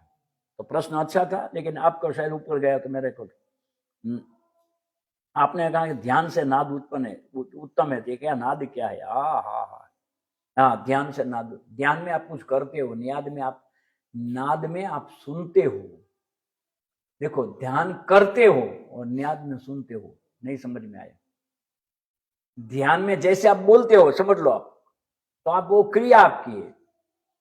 A: तो प्रश्न अच्छा था, लेकिन आपको शायद ऊपर गया तो मेरे को आपने कहा कि ध्यान से नाद उत्पन्न है, उत्तम है। क्या नाद क्या है? हाँ, ध्यान से नाद। ध्यान में आप कुछ करते हो, नाद में आप सुनते हो। देखो, ध्यान करते हो और नाद में सुनते हो, नहीं समझ में आया? ध्यान में जैसे आप बोलते हो, समझ लो आप, तो आप वो क्रिया आपकी है।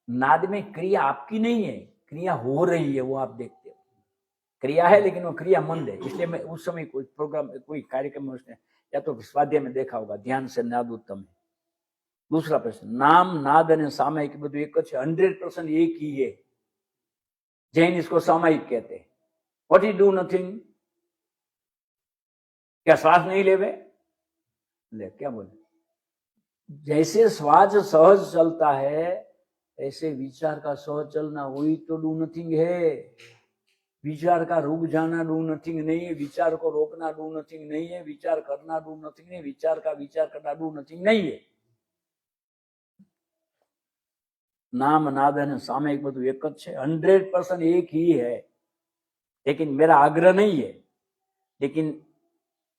A: नाद में क्रिया आपकी नहीं है, क्रिया हो रही है, वो आप देखते हो। क्रिया है, लेकिन वो क्रिया मंद है। इसलिए मैं उस समय कोई प्रोग्राम, कोई कार्यक्रम में उसने या तो स्वाध्याय में देखा होगा, ध्यान से नाद उत्तम है। दूसरा प्रश्न, नाम, नाद और सामायिक બધું એક જ છે, 100% एक ही है। जैन इसको सामायिक कहते हैं। What is do nothing? क्या श्वास नहीं लेवे? ले, क्या बोले? जैसे श्वास सहज चलता है, ऐसे विचार का सहज चलना, वही तो डू नथिंग है। विचार का रुक जाना डू नथिंग नहीं है, विचार को रोकना डू नथिंग नहीं है, विचार करना डू नथिंग नहीं, विचार का विचार करना डू नथिंग नहीं है। नाम नाद અને સામયિક બધું એક જ છે, 100% एक ही है। लेकिन मेरा आग्रह नहीं है, लेकिन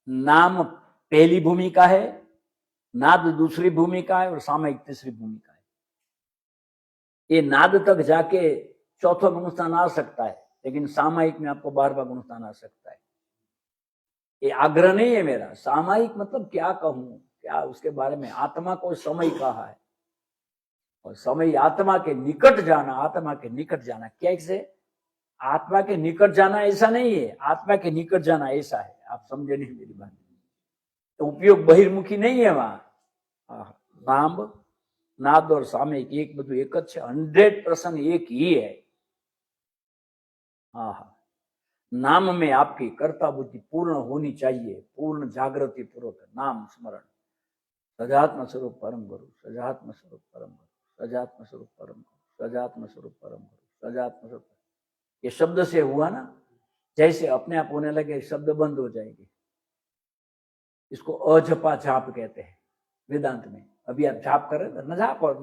A: नाम पहली भूमिका है, नाद दूसरी भूमिका है और सामयिक तीसरी भूमिका है। ये नाद तक जाके चौथा गुणस्थान आ सकता है, लेकिन सामयिक में आपको 12वां गुणस्थान आ सकता है। ये आग्रह नहीं है मेरा। सामयिक मतलब क्या कहूं, क्या उसके बारे में, आत्मा को समय कहा है, और समय आत्मा के निकट जाना, आत्मा के निकट जाना कैसे? आत्मा के निकट जाना ऐसा नहीं है, आत्मा के निकट जाना ऐसा है। आप समझे नहीं मेरी बात? तो उपयोग बहिर्मुखी नहीं है वहां। नाम नाद और सामयिक एक બધું એક જ છે, 100% एक ही है। हाँ, नाम में आपकी कर्ता बुद्धि पूर्ण होनी चाहिए, पूर्ण जागृति पूर्वक नाम स्मरण। सजात्म स्वरूप परम गुरु, सजात्म स्वरूप परम गुरु, सजात्म स्वरूप परम गुरु, सजात्म स्वरूप परम गुरु, सजात्म स्वरूप। ये शब्द से हुआ ना, जैसे अपने आप होने लगे शब्द बंद हो जाएंगे। इसको अजपा जाप कहते हैं वेदांत में। अभी आप जाप कर रहे ना, जाप और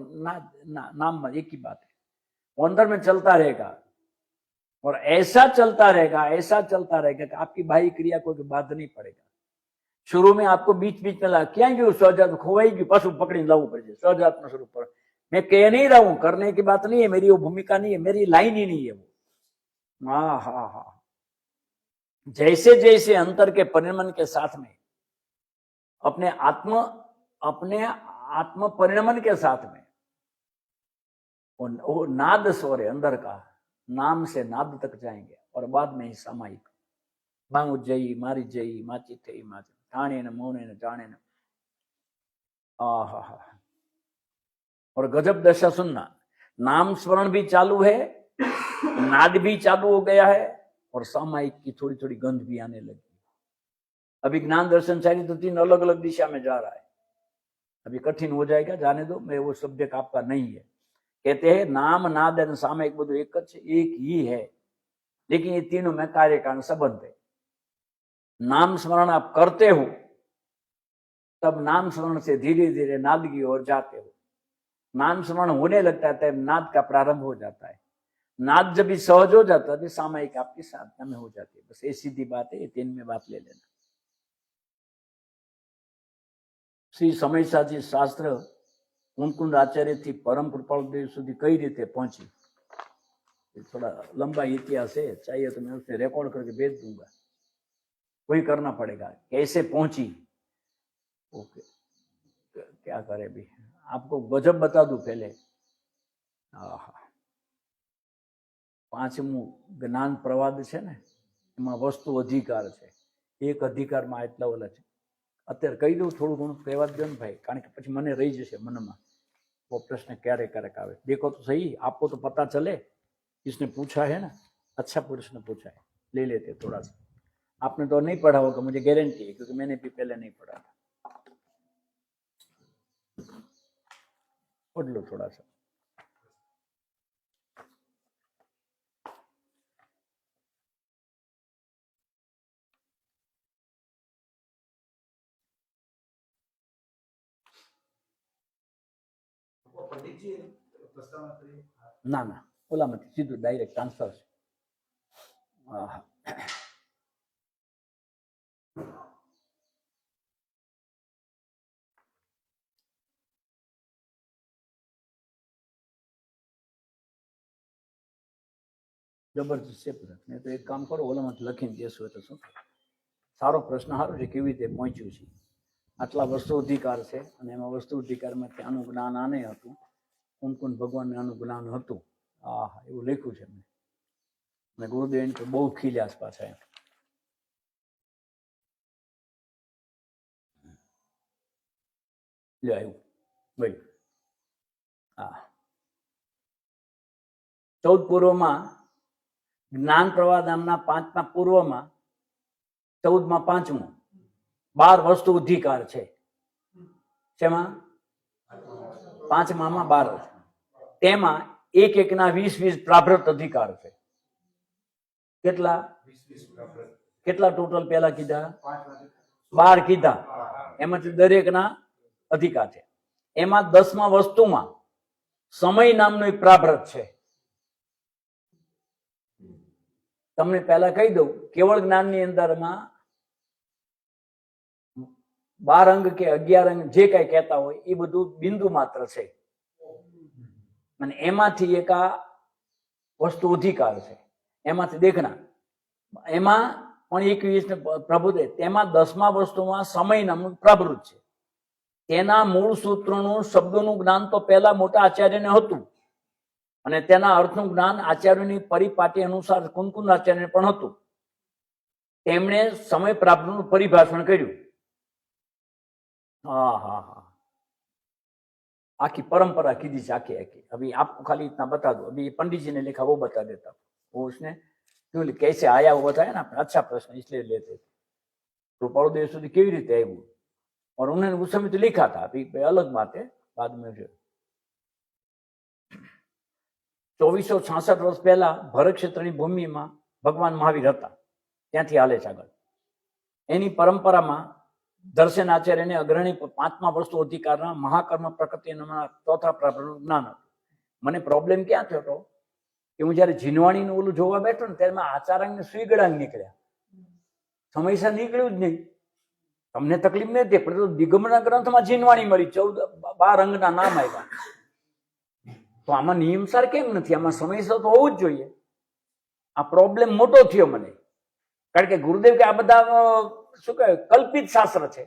A: नाम में एक ही बात है। वो अंदर में चलता रहेगा, और ऐसा चलता रहेगा, ऐसा चलता रहेगा कि आपकी बाह्य क्रिया को बाध नहीं पड़ेगा। शुरू में आपको बीच बीच में क्या गયું सहजात खोवाई गયું, पाછું પકડીને લાવવું પડશે સહજાત્મ સ્વરૂપ પર। मैं कह नहीं रहा हूं, करने की बात नहीं है, मेरी वो भूमिका नहीं है, मेरी लाइन ही नहीं है वो। हाँ हाँ हाँ, जैसे जैसे अंतर के परिणमन के साथ में अपने आत्म परिणमन के साथ में वो नाद स्वर है अंदर का, नाम से नाद तक जाएंगे, और बाद में ही सामायिक। मांग जई मारी जई माची थई माची, ठाणे न मौने न जाने न। आहा, और गजब दशा सुनना, नाम स्मरण भी चालू है, नाद भी चालू हो गया है, और सामायिक की थोड़ी थोड़ी गंध भी आने लगी। अभी ज्ञान दर्शन शायद तो 3 अलग अलग दिशा में जा रहा है। अभी कठिन हो जाएगा, जाने दो, मैं वो सब्जेक्ट आपका नहीं है। कहते हैं नाम नाद और सामयिक બધું एक ही है, लेकिन ये तीनों में कार्य कारण संबंध है। नाम स्मरण आप करते हो, तब नाम स्मरण से धीरे धीरे नाद की ओर जाते हो। नाम स्मरण होने लगता है तब नाद का प्रारंभ हो जाता है। नाद जब भी सहज हो जाता है, सामयिक आपकी साधना में हो जाती है। बस ये सीधी बात है, ये 3 में बात ले लेना। श्री समय साची शास्त्र कुंकुंद आचार्य थी परम कृपाल देव सुधी कई रीते पहुंची, थोड़ा लंबा इतिहास है, चाहिए तो मैं उसे रिकॉर्ड करके भेज दूंगा। वही करना पड़ेगा कैसे पहुंची। ओके, क्या करे भी, आपको गजब बता दूं पहले। 5મું જ્ઞાન પ્રવાદ છે ને, એમાં વસ્તુ અધિકાર છે। એક અધિકારમાં એટલા ઓલા છે। અત્યારે કહી દઉં, થોડું ઘણું કહેવા દો ને ભાઈ, કારણ કે પછી મને રહી જશે મનમાં। वो प्रश्न क्यारे क्यारेक आवे। देखो तो सही, आपको तो पता चले किसने पूछा है ना। अच्छा प्रश्न पूछा है, ले लेते थोड़ा सा। आपने तो नहीं पढ़ा होगा, मुझे गारंटी है, क्योंकि मैंने भी पहले नहीं पढ़ा था। पढ़ लो थोड़ा सा। ना ना, ओला मत, सीधू डायरेक्ट ट्रांसफर। जबरदस्त છે પ્રશ્ન। નહીં તો એક કામ કરો, ઓલામાં લખીને દેશો તો શું સારો પ્રશ્ન, સારો છે, કેવી રીતે પહોંચ્યું છે। આટલા વસ્તુ અધિકાર છે, અને એમાં વસ્તુ અધિકારમાં આનું જ્ઞાન આને હતું, કુંકુન ભગવાનને આનું જ્ઞાન હતું। હા, એવું લખ્યું છે મેં, અને ગુરુદેવ તો બહુ ખીલ્યા પાછા એમ। લે આવ્યું ભાઈ। હા, 14 પૂર્વમાં જ્ઞાન પ્રવાહ નામના 5મા પૂર્વમાં 14માં 5મું 12 વસ્તુ અધિકાર છે। શેમાં? 5મામાં 12, તેમાં એક એકના 20 પ્રાપ્ત અધિકાર છે। કેટલા કેટલા ટોટલ પહેલા કીધા? 12 કીધા, એમાંથી દરેકના અધિકાર છે। એમાં 10મા વસ્તુમાં સમય નામનું એક પ્રાભરત છે. તમને પહેલા કહી દઉં, કેવળ જ્ઞાનની અંદરમાં 12 અંગ કે 11 અંગ જે કઈ કહેતા હોય એ બધું બિંદુ માત્ર છે, અને એમાંથી એક આ વસ્તુ અધિકાર છે, એમાંથી દેખના, એમાં પણ 21 પ્રભુદે, તેમાં 10મા વસ્તુમાં સમય નામનું પ્રાભૃત છે. તેના મૂળ સૂત્રોનું શબ્દોનું જ્ઞાન તો પહેલા મોટા આચાર્યને હતું, અને તેના અર્થનું જ્ઞાન આચાર્યની પરિપાટી અનુસાર કુનકુન આચાર્યને પણ હતું. તેમણે સમય પ્રાપ્તનું પરિભાષણ કર્યું. आखी परंपरा कीधी से आखी आखी. अभी आपको खाली इतना बता दो, अभी पंडित जी ने लिखा वो बता देता हूँ. वो उसने क्यों कैसे आया वो बताया ना. अच्छा प्रश्न इसलिए लेते थे. तो पड़ोदेश સુધી કેવી રીતે આવ્યું, और उन्होंने उस समय तो लिखा था, अभी अलग बात है, बाद में जो 2466 વર્ષ પહેલા ભરત ક્ષેત્રની ભૂમિમાં ભગવાન મહાવીર હતા, ત્યાંથી હાલે છે આગળ. એની પરંપરામાં દર્શન આચાર્યને અગ્રણી 5મા વસ્તુ અધિકારના મહાકર્મ પ્રકૃતિના 4થા પ્રાપ્તનું જ્ઞાન હતું. મને પ્રોબ્લેમ ક્યાં થયો હતો કે હું જયારે જીનવાણીનું ઓલું જોવા બેઠો ને ત્યારે આચારાંગ ને સુઈગળાંગ નીકળ્યા. સમયસર નીકળ્યું જ નહીં. તમને તકલીફ નથી, પણ દિગંબરના ગ્રંથમાં જીનવાણી મળી, 12 અંગના નામ આવ્યા. તો આમાં નિયમસાર કેમ નથી? આમાં સમયસર તો હોવું જ જોઈએ. આ પ્રોબ્લેમ મોટો થયો મને, કારણ કે ગુરુદેવ કે આ બધા શું કહેવાય કલ્પિત શાસ્ત્ર છે,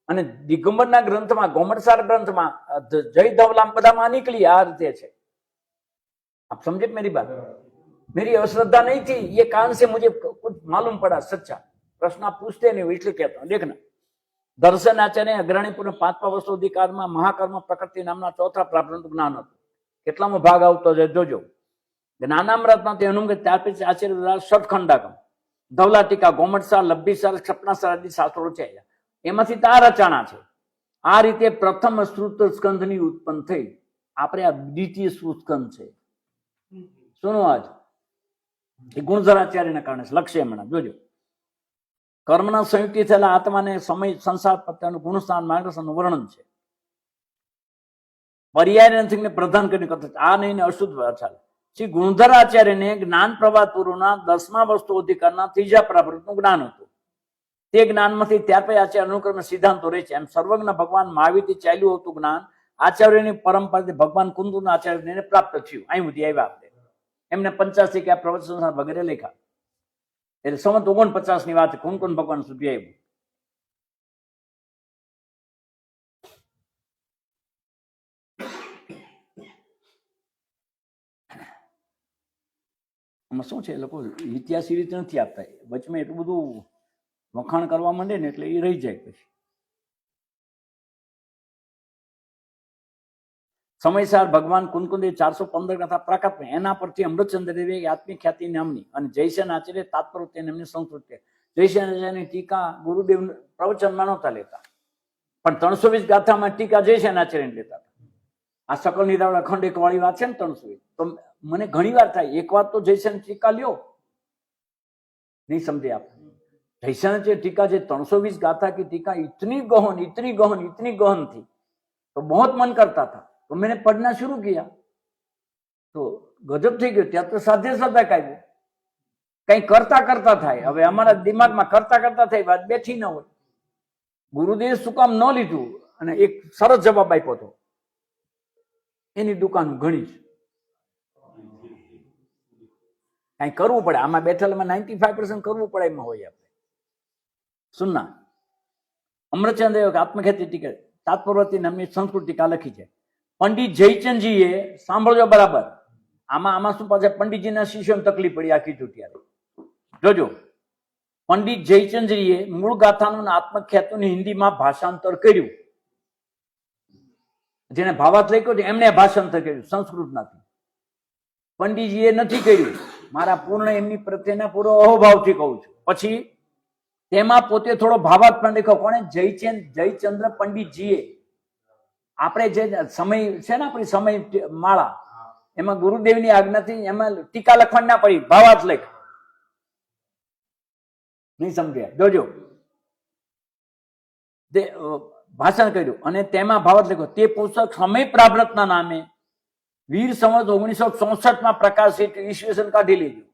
A: અને દિગંબરના ગ્રંથમાં, ગોમટસાર ગ્રંથમાં, જય ધવલામ બધામાં નીકળી આ રીતે છે. आप समझे मेरी बात? मेरी अश्रद्धा नहीं थी, ये कारण से मुझे कुछ मालूम पड़ा सच्चा. प्रश्न आप पूछते नहीं, इसलिए कहता हूं. देखना, दर्शन आचार्य अग्रणी पूर्ण 5મા વસ્તુ અધિકારમાં મહાકર્મ પ્રકૃતિ નામના 4થા પ્રાપ્તનું જ્ઞાન હતું. કેટલામો ભાગ આવતો છે જોજો. જ્ઞાનામૃતમાં તેનું કે ત્યાર પછી આચાર્ય શતખંડાગમ, ધવલા ટીકા, ગોમટસાર, લબ્ધીસાર, ક્ષપનાસાર આદિ શાસ્ત્રો રચાયા. એમાંથી તાર રચાણા છે. આ રીતે પ્રથમ શ્રુત સ્કંધની ઉત્પન્ન થઈ. આપણે આ દ્વિતીય શ્રુત સ્કંધ છે. સુનો આજ એ ગુણધરાચાર્યના કારણે લક્ષ્ય હમણાં જોજો. કર્મના સંયુક્તિ થયેલા આત્માને સમય સંસાર પ્રત્યેનું ગુણસ્થાન માર્ગદર્શનનું વર્ણન છે. પર્યાયને પ્રધાન કરીને કથા આ નહીં અશુદ્ધ ચાલે. શ્રી ગુણધરાચાર્યને જ્ઞાન પ્રવાહ પૂર્વના 10મા વસ્તુ અધિકારના 3જા પ્રાપ્તનું જ્ઞાન હતું. તે જ્ઞાનમાંથી ત્યાર પછી આચાર્ય અનુક્રમે સિદ્ધાંતો રહે છે. એમ સર્વજ્ઞ ભગવાન મહાવીરથી ચાલ્યું હતું જ્ઞાન આચાર્યની પરંપરાથી ભગવાન કુંદુના આચાર્યને પ્રાપ્ત થયું. અહીં સુધી આવ્યા આપણે. એમને 85 કે પ્રવચન વગેરે લખ્યા. એટલે સંવત 49 ની વાત કુંકુન ભગવાન સુધી આવ્યું. આમાં શું છે, એ લોકો ઇતિહાસ રીતે નથી આપતા. વચમાં એટલું બધું વખાણ કરવા માંડે ને એટલે એ રહી જાય. પછી સમયસાર ભગવાન કુનકુંદે 415 કથા પ્રાકટ, એના પરથી અમૃતચંદ્ર દેવે આત્મિક ખ્યાતિ નામની અને જયસેન આચાર્ય તાત્પર્ય એમની સંસ્કૃતિ. જયસેન આચાર્યની ટીકા ગુરુદેવ પ્રવચનમાં નહોતા લેતા, પણ 320 ગાથામાં ટીકા જયસેન આચાર્યને લેતા હતા. આ સકલ નિરાવળ અખંડ એક વાળી વાત છે ને 320. તો મને ઘણી વાર થાય, એક વાર તો જયસેન ટીકા લ્યો, નહીં સમજે આપ. જયસેન ટીકા જે 320 गाथा की टीका इतनी गहन इतनी गहन इतनी गहन थी, तो बहुत मन करता था. तो मैंने पढ़ना शुरू किया तो गजब થઈ ગયો. ત્યાં તો સાધ્ય સાધક આવ્યું, કઈ કરતા કરતા થાય. હવે અમારા દિમાગમાં કરતા કરતા થાય, વાત બેઠી ન હોય. ગુરુદેવ શું કામ ન લીધું? અને એક સરસ જવાબ આપ્યો હતો, એની દુકાન ઘણી છે, કઈ કરવું પડે. આમાં બેઠેલામાં 95% કરવું પડે એમાં હોય. આપણે સુનના અમૃતચંદ્ર આત્મખ્યાતિ ટીકા તાત્પર્યથી નામની સંસ્કૃત ટીકા લખી છે. પંડિત જયચંદજીએ, સાંભળજો બરાબર, આમાં શું પાછા પંડિતજીના શિષ્યોને તકલીફ પડી આ કીધું ત્યારે. જોજો, પંડિત જયચંદજીએ મૂળ ગાથાનું આત્મખ્યાતિનું હિન્દીમાં ભાષાંતર કર્યું. જેને ભાવાર્થ લખ્યો છે એમને ભાષાંતર કર્યું સંસ્કૃતમાંથી. પંડિતજીએ નથી કર્યું. મારા પૂર્ણ એમની પ્રત્યેના પૂરો અહોભાવથી કહું છું. પછી તેમાં પોતે થોડો ભાવાર્થ પણ લખ્યો. કોણે? જયચંદ્ર પંડિતજીએ. આપણે જે સમય છે ને, આપણી સમય માળા, એમાં ગુરુદેવની આજ્ઞાથી એમાં ટીકા લખવાની ના પડી, ભાવાર્થ લખ. નહીં સમજ્યા? જોજો, તે ભાષણ કર્યું અને તેમાં ભાવાર્થ લખ્યો. તે પુસ્તક સમય પ્રાભ્રતના નામે વીર સંવત 1964 પ્રકાશિત, ઈસવીસન કાઢી લીધું.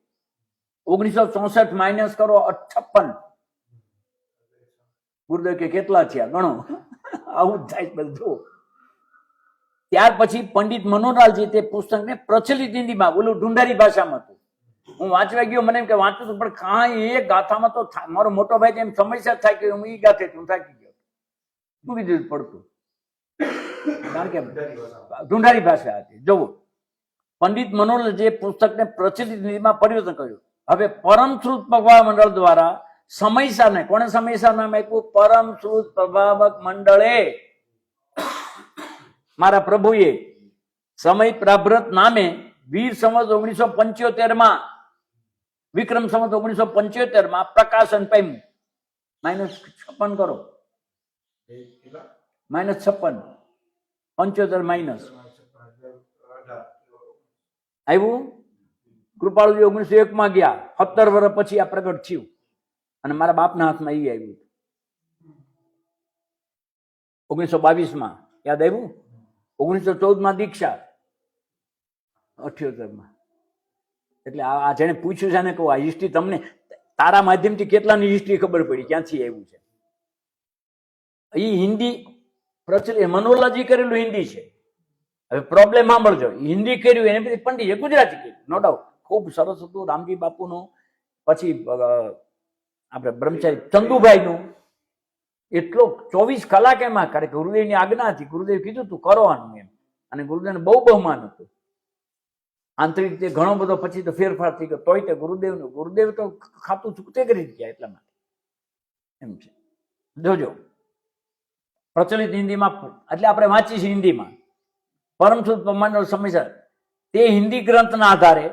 A: 1964 માઇનસ કરો 56. ગુરુદેવ કે કેટલા થયા ગણો. આવું જ થાય બધું. ત્યાર પછી પંડિત મનોહરલાલજી તે પુસ્તકને પ્રચલિત હિન્દીમાં, ઓલું ઢુંઢારી ભાષામાં હતું. હું વાંચવા ગયો, મને એમ કે વાંચું છું, પણ કાંઈ એ ગાથામાં તો મારો મોટો ભાઈ એમ સમસ્યા થાય કે હું એ ગાથે હું થાકી ગયો, મૂકી દીધું પડતું, કારણ કે ઢુંઢારી ભાષા હતી. જોવું, પંડિત મનોહરલાલજીએ પુસ્તકને પ્રચલિત હિન્દીમાં પરિવર્તન કર્યું. હવે પરમશ્રુત પ્રભાવ મંડળ દ્વારા સમયસારને, કોને સમયસાર નામ આપ્યું? પરમશ્રુત પ્રભાવક મંડળે, મારા પ્રભુએ સમય પ્રાભ્રત નામે વીર સંવત 1975 વિક્રમ સંવત 1975 પ્રકાશન પામ્યું. -56 કરો, -56, 75 માઇનસ આવ્યું. કૃપાળુજી 1901 ગયા, 17 વર્ષ પછી આ પ્રગટ થયું, અને મારા બાપના હાથમાં એ આવ્યું. 1922 યાદ આવ્યું. 1914 દીક્ષા, 78. એટલે આ જેને પૂછ્યું છે ને કહું, આ હિસ્ટ્રી તમને તારા માધ્યમથી કેટલાની હિસ્ટ્રી ખબર પડી, ક્યાંથી આવ્યું છે. એ હિન્દી પ્રચલિત, મનોહરલાલજી કરેલું હિન્દી છે. હવે પ્રોબ્લેમ સાંભળજો, હિન્દી કર્યું એને બધી પંડિત ગુજરાતી કર્યું, નો ડાઉટ, ખૂબ સરસ હતું. રામજી બાપુનું, પછી આપણે બ્રહ્મચારી ચંદુભાઈનું, એટલો 24 કલાક એમાં કરે. ગુરુદેવની આજ્ઞા હતી, ગુરુદેવ કીધું તું કરવાનું એમ, અને ગુરુદેવને બહુ બહુમાન હતું. આંતરિક રીતે ઘણો બધો પછી તો ફેરફાર થઈ ગયો, તોય તે ગુરુદેવ તો ખાતું ચૂકતે કરી ગયા, એટલા માટે એમ છે. જોજો, પ્રચલિત હિન્દીમાં, એટલે આપણે વાંચી છે હિન્દીમાં. પરમશ્રુત મંડળ સમયસર તે હિન્દી ગ્રંથના આધારે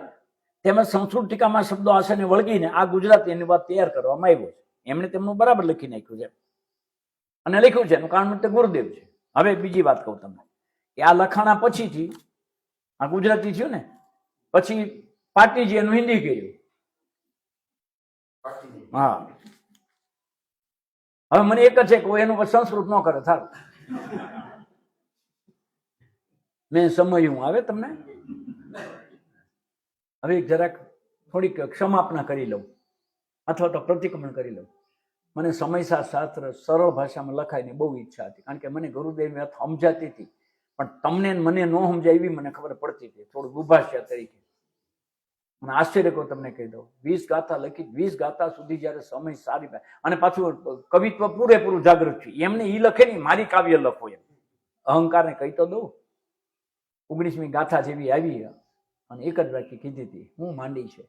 A: તેમજ સંસ્કૃત ટીકામાં શબ્દો આશયને વળગીને આ ગુજરાતી અનુવાદ તૈયાર કરવામાં આવ્યો છે. એમણે તેમનું બરાબર લખી નાખ્યું છે, અને લખ્યું છે એનું કારણ ગુરુદેવ છે. હવે બીજી વાત કહું તમને, કે આ લખાણા પછીથી આ ગુજરાતી થયું ને, પછી પાટીજી એનું હિન્દી કર્યું. હા, હવે મને એક જ છે કે એનું સંસ્કૃત ન કરે, સારું. મેં સમજ્યું, આવે તમને. હવે જરાક થોડીક ક્ષમાપના કરી લઉં, અથવા તો પ્રતિક્રમણ કરી લઉં. મને સમયસાર શાસ્ત્ર સરળ ભાષામાં લખાયની બહુ ઈચ્છા હતી, કારણ કે મને ગુરુદેવની વાત સમજાતી હતી, પણ તમને મને ન સમજાય એવી મને ખબર પડતી હતી, થોડું દુભાષ્ય તરીકે. અને આશ્ચર્ય કહું તમને કહી દઉં, 20 ગાથા લખી, 20 ગાથા સુધી જયારે સમય સારી, અને પાછું કવિત્વ પૂરેપૂરું જાગૃત થયું. એમને ઈ લખે નહીં, મારી કાવ્ય લખો એમ, અહંકારને કહી તો દઉં. 19મી ગાથા જેવી આવી, અને એક જ વાક્ય કીધી હતી, હું માંડી છે,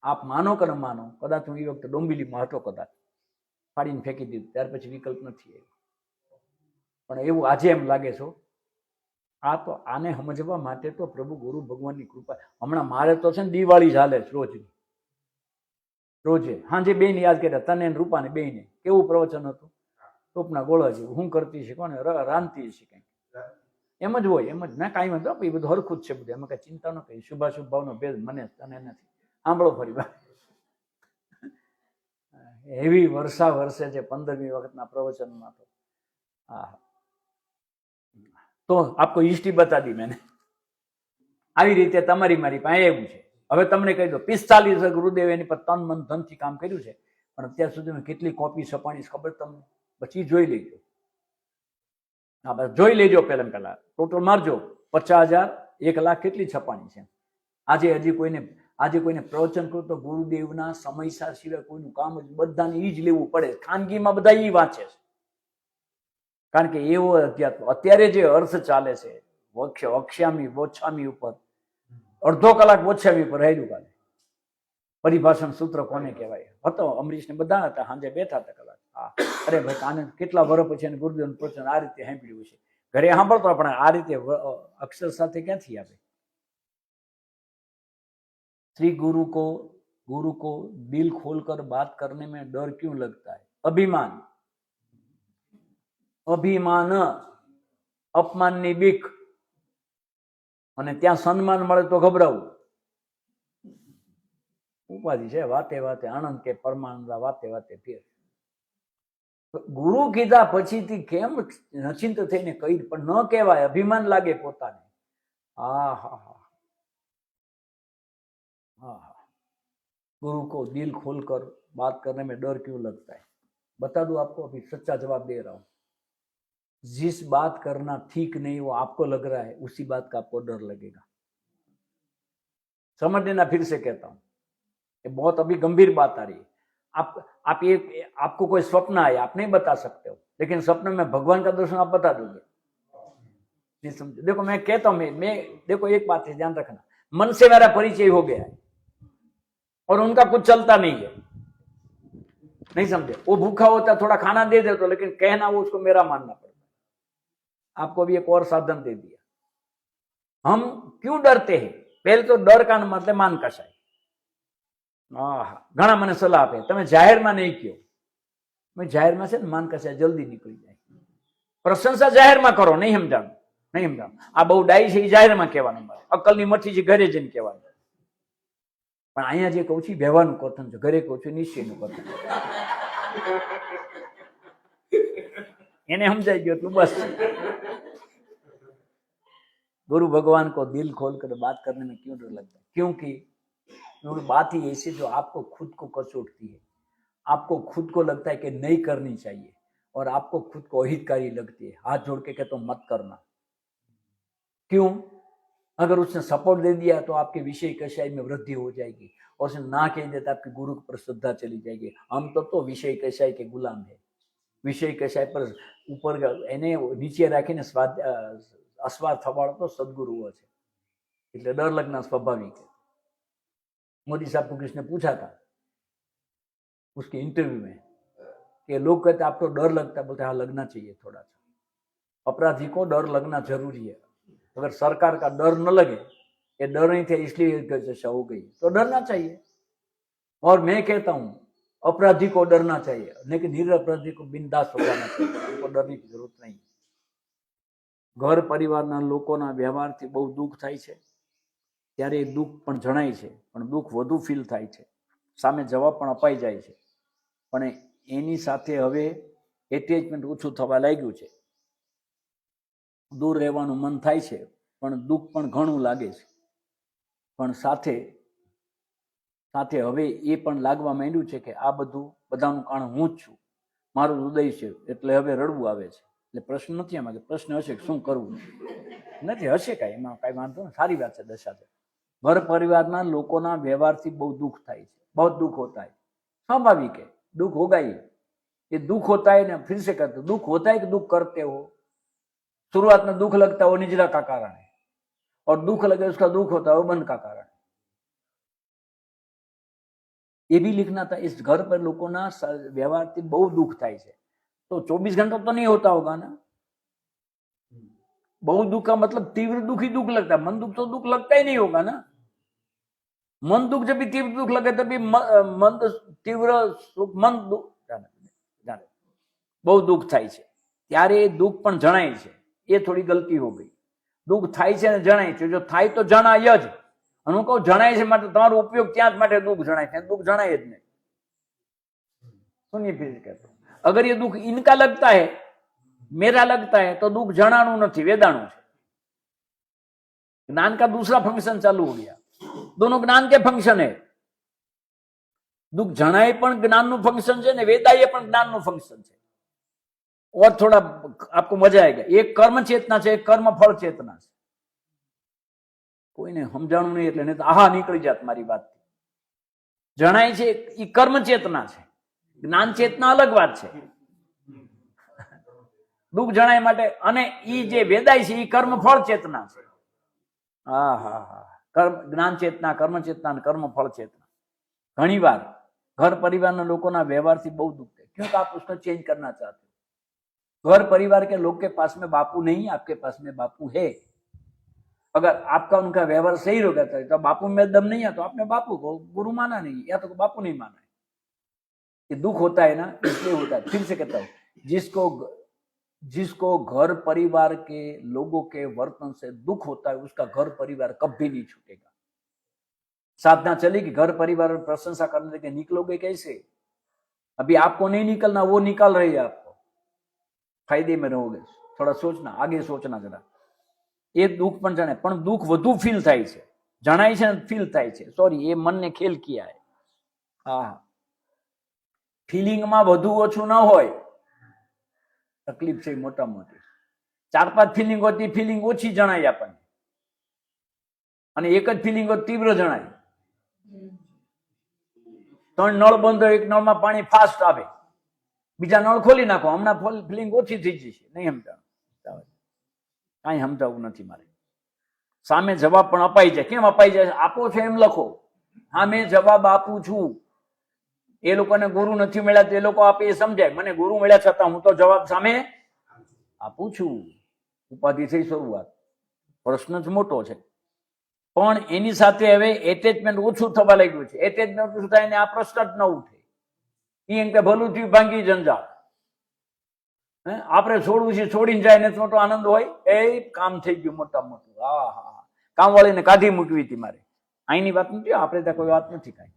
A: આપ માનો કે ન માનો. કદાચ હું એ વખતે ડોંબિલીમાં હતો, કદાચ ફાડીને ફેંકી દીધું, ત્યાર પછી વિકલ્પ નથી આવ્યો. પણ એવું આજે એમ લાગે છે, આ તો આને સમજવા માટે તો પ્રભુ ગુરુ ભગવાનની કૃપા. હમણાં મારે તો છે ને દિવાળી ચાલે છે, રોજે હાંજે બેન યાદ કર્યા, તને રૂપાને બેને. કેવું પ્રવચન હતું? ટોપના ગોળા જેવું. હું કરતી છે કોને રાંધતી છે, કંઈક એમ જ હોય, એમ જ. ના કાંઈ વાંધો, એ બધું હરખું જ છે બધું, એમાં કઈ ચિંતા ન કરી. શુભાશુભ ભાવનો ભેદ મને તને નથી. સાંભળો ફરી વાર. એવી વર્ષા વર્ષે છે 15મી વખતના પ્રવચનમાં. તો હા, તો આપકો હિસ્ટ્રી બતા દી મેને. આવી રીતે તમારી મારી પાસે એવું છે. હવે તમને કહી દો, 45 ગુરુદેવ એની પર તન મન ધનથી કામ કર્યું છે, પણ અત્યાર સુધી કેટલી કોપી છપાણી ખબર તમને? પછી જોઈ લેજો. હા, બસ જોઈ લેજો. પહેલા ટોટલ મારજો, 50,000, 1 લાખ કેટલી છપાણી છે. આજે કોઈને પ્રવચન કરું તો ગુરુદેવના સમયસાર સિવાય કોઈનું કામ જ, બધાને ઈ જ લેવું પડે. ખાનગીમાં બધા ઈ વાંચે છે, કારણ કે એવો અધ્યાત્મ અત્યારે જે અર્થ ચાલે છે, વક્ષ્યામી વોછામી ઉપર અડધો કલાક વોછામી પર હેડું કાલે. પરિભાષણ સૂત્ર કોને કહેવાય હતો? અમરીશ ને બધા હતા, સાંજે બેઠા હતા કલાક. હા, અરે ભાઈ, આને કેટલા વર્ષ પછી એને ગુરુદેવનું પ્રવચન આ રીતે સાંભળ્યું છે. ઘરે સાંભળતો, પણ આ રીતે અક્ષર સાથે ક્યાંથી આવે? श्री गुरु को दिल खोलकर बात करने में डर क्यों लगता है? अभिमान, अपमानની બીક, અને ત્યાં સન્માન મળે તો ગભરાવું. ઉપાધિ છે. વાતે વાતે આનંદ કે પરમાનંદ, વાતે વાતે ફેર. ગુરુ કીધા પછીથી કેમ નચિંત થઈને કહી, પણ ન કહેવાય, અભિમાન લાગે પોતાને. हाँ हाँ हाँ हाँ, गुरु को दिल खोलकर बात करने में डर क्यों लगता है? बता दूं आपको, अभी सच्चा जवाब दे रहा हूं। जिस बात करना ठीक नहीं वो आपको लग रहा है, उसी बात का आपको डर लगेगा। समझ लेना, फिर से कहता हूं, ये बहुत अभी गंभीर बात आ रही है। आप ये, आपको कोई स्वप्न आए, आप नहीं बता सकते हो, लेकिन स्वप्न में भगवान का दर्शन आप बता दोगे। नहीं समझे? देखो मैं कहता हूं, मैं देखो एक बात है, ध्यान रखना, मन से मेरा परिचय हो गया है और उनका कुछ चलता नहीं है। नहीं समझे? वो भूखा होता थोड़ा खाना दे दे तो, लेकिन कहना वो उसको मेरा मानना पड़ता। आपको अभी एक और साधन दे दिया। हम क्यों डरते हैं? पहले तो डर का मतलब मान कसाय। घना મને સલાહ આપે, તમે જાહેરમાં નહીં કયો। मैं જાહેરમાં છે ને मान કસાય જલ્દી નીકળી જાય। પ્રશંસા જાહેરમાં કરો, નહીં સમજાણું, નહીં સમજાણું। આ બહુ ડાઈ છે એ જાહેરમાં કહેવાનું, અક્કલની મઠ્ઠી છે ઘરે જઈને કહેવાનું। પણ અહીંયા જે કહું છું વ્યવહારનું કથન છે, ઘરે કહું છું નિશ્ચયનું કથન। એને સમજાઈ ગયો તું બસ। गुरु भगवान को दिल खोलकर बात करने में क्यों डर लगता है? क्योंकि बात ही ऐसी जो आपको खुद को कचोटती है। आपको खुद को लगता है कि नहीं करनी चाहिए और आपको खुद को अहितकारी लगती है। हाथ जोड़ के कहता हूं मत करना। क्यों? अगर उसने सपोर्ट दे दिया तो आपके विषय कषाय में वृद्धि हो जाएगी, और उसने ना कह देता आपकी गुरु पर श्रद्धा चली जाएगी। हम तो विषय कषाय के गुलाम है। विषय कषाय पर ऊपर नीचे राखीने अस्वाद थवाड़ो तो सदगुरुओ छे, એટલે डर लगना स्वाभाविक है। मोदी साहब को किसने पूछा था उसके इंटरव्यू में कि लोग कहते आप तो डर लगता है, बोलते हाँ लगना चाहिए थोड़ा सा। अपराधी को डर लगना जरूरी है। अगर सरकार का डर न लगे, ये डर नहीं थे इसलिए दशा हो गई, तो डरना चाहिए। और मैं कहता हूं अपराधी को डरना चाहिए, लेकिन निरपराधी को बिंदास हो जाना चाहिए, उनको डरने की जरूरत नहीं। घर परिवाરના લોકોના વ્યવહારથી બહુ દુઃખ થાય છે, ત્યારે એ દુઃખ પણ જણાય છે, પણ દુઃખ વધુ ફીલ થાય છે, સામે જવાબ પણ અપાઈ જાય છે, પણ એની સાથે હવે એટેચમેન્ટ ઓછું થવા લાગ્યું છે। દૂર રહેવાનું મન થાય છે, પણ દુઃખ પણ ઘણું લાગે છે, પણ સાથે સાથે હવે એ પણ लागવા માંડ્યું છે કે આ બધું બધાનું કારણ હું જ છું, મારું હૃદય છે, એટલે હવે રડવું આવે છે। એટલે પ્રશ્ન નથી આમાં કે પ્રશ્ન હશે કે શું કરવું, નથી, હશે કાંઈ, એમાં કાંઈ વાંધો नहीं, सारी बात है। दशा है घर परिवार लोगों व्यवहार से बहुत दुख थाय छे, बहुत दुख होता है, स्वाभाविक है, दुख होगा ही। ये दुख होता है ना, फिर से कहते दुख होता है कि दुख करते हो। शुरुआत में दुख लगता है वो निजरा का कारण है, और दुख लगे उसका दुख होता है वो बंद का कारण है। ये भी लिखना था, इस घर पर लोगों व्यवहार से बहुत दुख थाय छे, तो 24 घंटा तो नहीं होता होगा ना। बहुत दुख का मतलब तीव्र दुख ही दुख लगता है, मन दुख तो दुख लगता ही नहीं होगा ना। मन दुख जब भी तीव्र दुख लगे तभी मन तीव्र मन दुख जाने बहुत दुख थाय छे, त्यारे दुख पण जणाय छे। ये थोड़ी गलती हो गई। दुख थाय छे ने जणाय छे, जो थाय तो जणाय ज। હું કહું જણાય છે માટે તમારો ઉપયોગ ત્યાં જ માટે दुख जणाय છે, दुख जणाय જ नहीं। सुनिए फिर कहता हूं, अगर ये दुख इनका लगता है, मेरा लगता है, तो दुख जणाणु नहीं, वेदाणु है। ज्ञान का दूसरा फंक्शन चालू हो गया, दोनों ज्ञान के फंक्शन है। दुख जणाय पण ज्ञान नु फंक्शन है ने वेदाय पण ज्ञान नु फंक्शन है। और थोड़ा आपको मजा आएगा, एक कर्म चेतना है, एक कर्म फल चेतना है। कोई ने समझाणु नहीं એટલે नहीं तो आहा निकली जात मारी बात। जणाय छे ई कर्म चेतना है, ज्ञान चेतना अलग बात है। दुख जणाय माटे अने ई जे वेदाय छे ई कर्म फल चेतना है। हाँ हाँ हाँ, कर्म ज्ञान चेतना, कर्म चेतना, कर्म फल चेतना। घणी बार घर परिवार लोगों व्यवहार से बहुत दुख है, क्योंकि आप उसको चेंज करना चाहते हो। घर परिवार के लोग के पास में बापू नहीं, आपके पास में बापू है। अगर आपका उनका व्यवहार सही हो गया तो बापू में दम नहीं है, तो आपने बापू को गुरु माना नहीं, या तो बापू नहीं माना है। ये दुख होता है ना, इसलिए होता है। फिर से कहता हूं, जिसको घर परिवार के लोगों के वर्तन से दुख होता है, उसका घर परिवार कभी नहीं छूटेगा। साधना चलेगी, घर परिवार में प्रशंसा करने लगे, निकलोगे कैसे? अभी आपको नहीं निकलना, वो निकाल रही है आपको, फायदे में रहोगे। थोड़ा सोचना, आगे सोचना जरा। એ દુઃખ પણ જણાય, પણ દુઃખ વધુ ફીલ થાય છે, જણાય છે ને ફીલ થાય છે. સોરી, એ મનને ખેલ કિયા હે. હા, ફિલિંગમાં વધુ ઓછું ન હોય, તકલીફ છે મોટા મોટી. 4-5 ફિલિંગ હોતી, ફિલિંગ ઓછી જણાય આપણને, અને એક જ ફિલિંગ હોય તીવ્ર જણાય. 3 નળ બંધ હોય, એક નળમાં પાણી ફાસ્ટ આવે, બીજા નળ ખોલી નાખો, હમણાં ફિલિંગ ઓછી થઈ જશે. નહીં સમજાવું, કાંઈ સમજાવવું નથી મારે. સામે જવાબ પણ અપાઈ જાય. કેમ અપાઈ જાય? આપો છો એમ લખો, સામે જવાબ આપું છું. એ લોકોને ગુરુ નથી મળ્યા તો એ લોકો આપે એ સમજાય, મને ગુરુ મળ્યા છતાં હું તો જવાબ સામે આપું છું. ઉપાધિ થઈ શરૂઆત, પ્રશ્ન જ મોટો છે. પણ એની સાથે હવે એટેચમેન્ટ ઓછું થવા લાગ્યું છે. એટેચમેન્ટ ઓછું થાય ને આ પ્રશ્ન જ ન ઉઠે. એમ કે ભલું થયું, ભાંગી જંજાળ. આપણે છોડવું છે, છોડીને જાય ને મોટો આનંદ હોય. એ કામ થઈ ગયું મોટા મોટું. હા હા, કામ વાળીને કાઢી મૂકવી હતી મારે. અહીંની વાત નથી, આપણે ત્યાં કોઈ વાત નથી કાંઈ.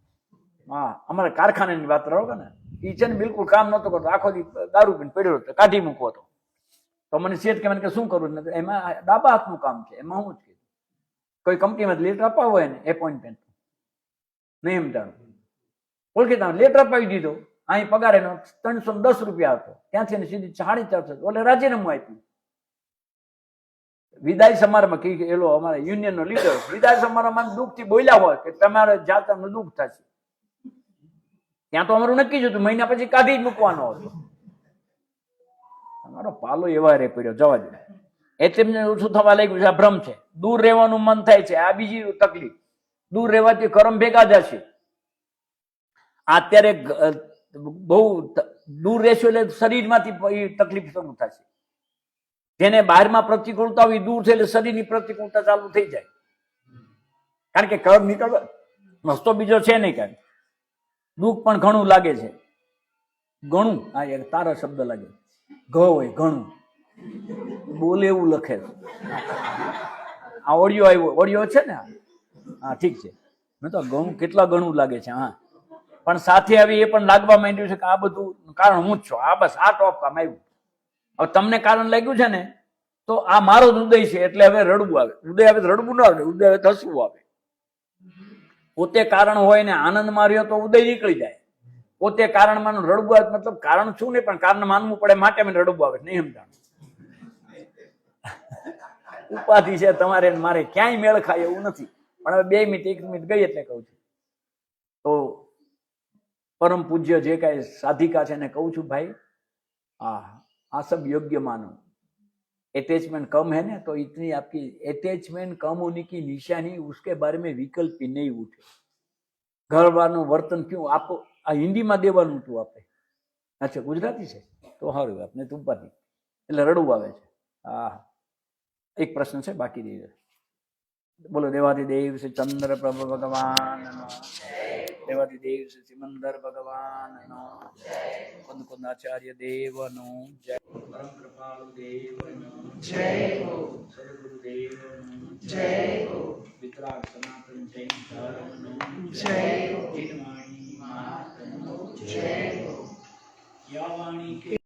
A: હા, અમારે કારખાનાની વાત રહો કે ને, એ છે ને બિલકુલ કામ નતો કરતો, આખો દી દારૂ પીને પડ્યો હતો, કાઢી મૂકવો હતો. તો મને શેઠ કે મને કે શું કરવું? એમાં ડાબા હાથનું કામ છે, એમાં હું જ કીધું કોઈ કંપનીમાં લેટર અપાવો હોય ને એપોઇન્ટમેન્ટ, નહીં એમ જાણું ઓળખીતા લેટર અપાવી દીધો. અહીં પગાર એનો 310 રૂપિયા હતો, ત્યાંથી સીધી 450 ઓલે રાજીનામું આપ્યું. વિદાય સમારંભ કે એલો અમારા યુનિયન નો લીડર વિદાય સમારંભમાં દુઃખથી બોલ્યા હોય કે તમારે જાતનું દુઃખ થશે, ત્યાં તો અમારું નક્કી જ હતું, મહિના પછી કાઢી જ મૂકવાનો હતો. તમારો પાલો એવા રે પડ્યો, જવા દે. એટલે ઓછું થવા લાગ્યું છે. આ ભ્રમ છે. દૂર રહેવાનું મન થાય છે, આ બીજી તકલીફ. દૂર રહેવાથી કરમ ભેગા જશે. અત્યારે બહુ દૂર રહેશો એટલે શરીરમાંથી તકલીફ શરૂ થશે. જેને બહારમાં પ્રતિકૂળતા હોય, દૂર છે એટલે શરીરની પ્રતિકૂળતા ચાલુ થઈ જાય. કારણ કે કર્મ નીકળવા રસ્તો બીજો છે નહીં. કાંઈ દુઃખ પણ ઘણું લાગે છે. ઘણું, હા, એક તારા શબ્દ લાગે, ઘ હોય ઘણું, બોલે એવું લખે છે. આ ઓડિયો આવ્યો, ઓડિયો છે ને? હા, ઠીક છે. મેં તો ઘણું કેટલા ઘણું લાગે છે. હા, પણ સાથે આવી એ પણ લાગવા માંડ્યું છે કે આ બધું કારણ હું જ છું. આ બસ આ ટોપકામ આવ્યું. હવે તમને કારણ લાગ્યું છે ને, તો આ મારો જ ઉદય છે એટલે હવે રડવું આવે. ઉદય આવે તો રડવું ના આવે, ઉદય આવે તો હસવું આવે. પોતે કારણ હોય ને આનંદ માર્યો તો ઉદય નીકળી જાય. પોતે કારણ માનું રડવું આવે મતલબ કારણ શું નહીં, પણ કારણ માનવું પડે માટે મને રડવું આવે. નહીં સમજાણું? ઉપાધિ છે તમારે મારે, ક્યાંય મેળ ખાય એવું નથી. પણ હવે 2 મિનિટ 1 મિનિટ ગઈ એટલે કહું છું. તો परम पूज्य जे का साधिका है ने कहूँ छू भाई, आ सब योग्य मानो। अटैचमेंट कम है ना, तो इतनी आपकी अटैचमेंट कम होने की निशानी उसके बारे में विकल्प ही नहीं उठे। घर वालों वर्तन क्यों आपको हिंदी में देवानुं तू आपे? अच्छा गुजराती से तो हारू आपने तुम पर એટલે રડવું આવે છે। હા, એક પ્રશ્ન છે બાકી રહી જાય। બોલો દેવાધિદેવ શ્રી ચંદ્ર પ્રભુ ભગવાનનો જય, દેવાધિદેવ શ્રી સિમંદર ભગવાનનો જય, કુંદ કુંદાચાર્ય દેવનો જય, પરમ કૃપાળુ દેવનો જય હો, સદગુરુ દેવનો જય હો, વિતરાગ સનાતન જૈન ધર્મનો જય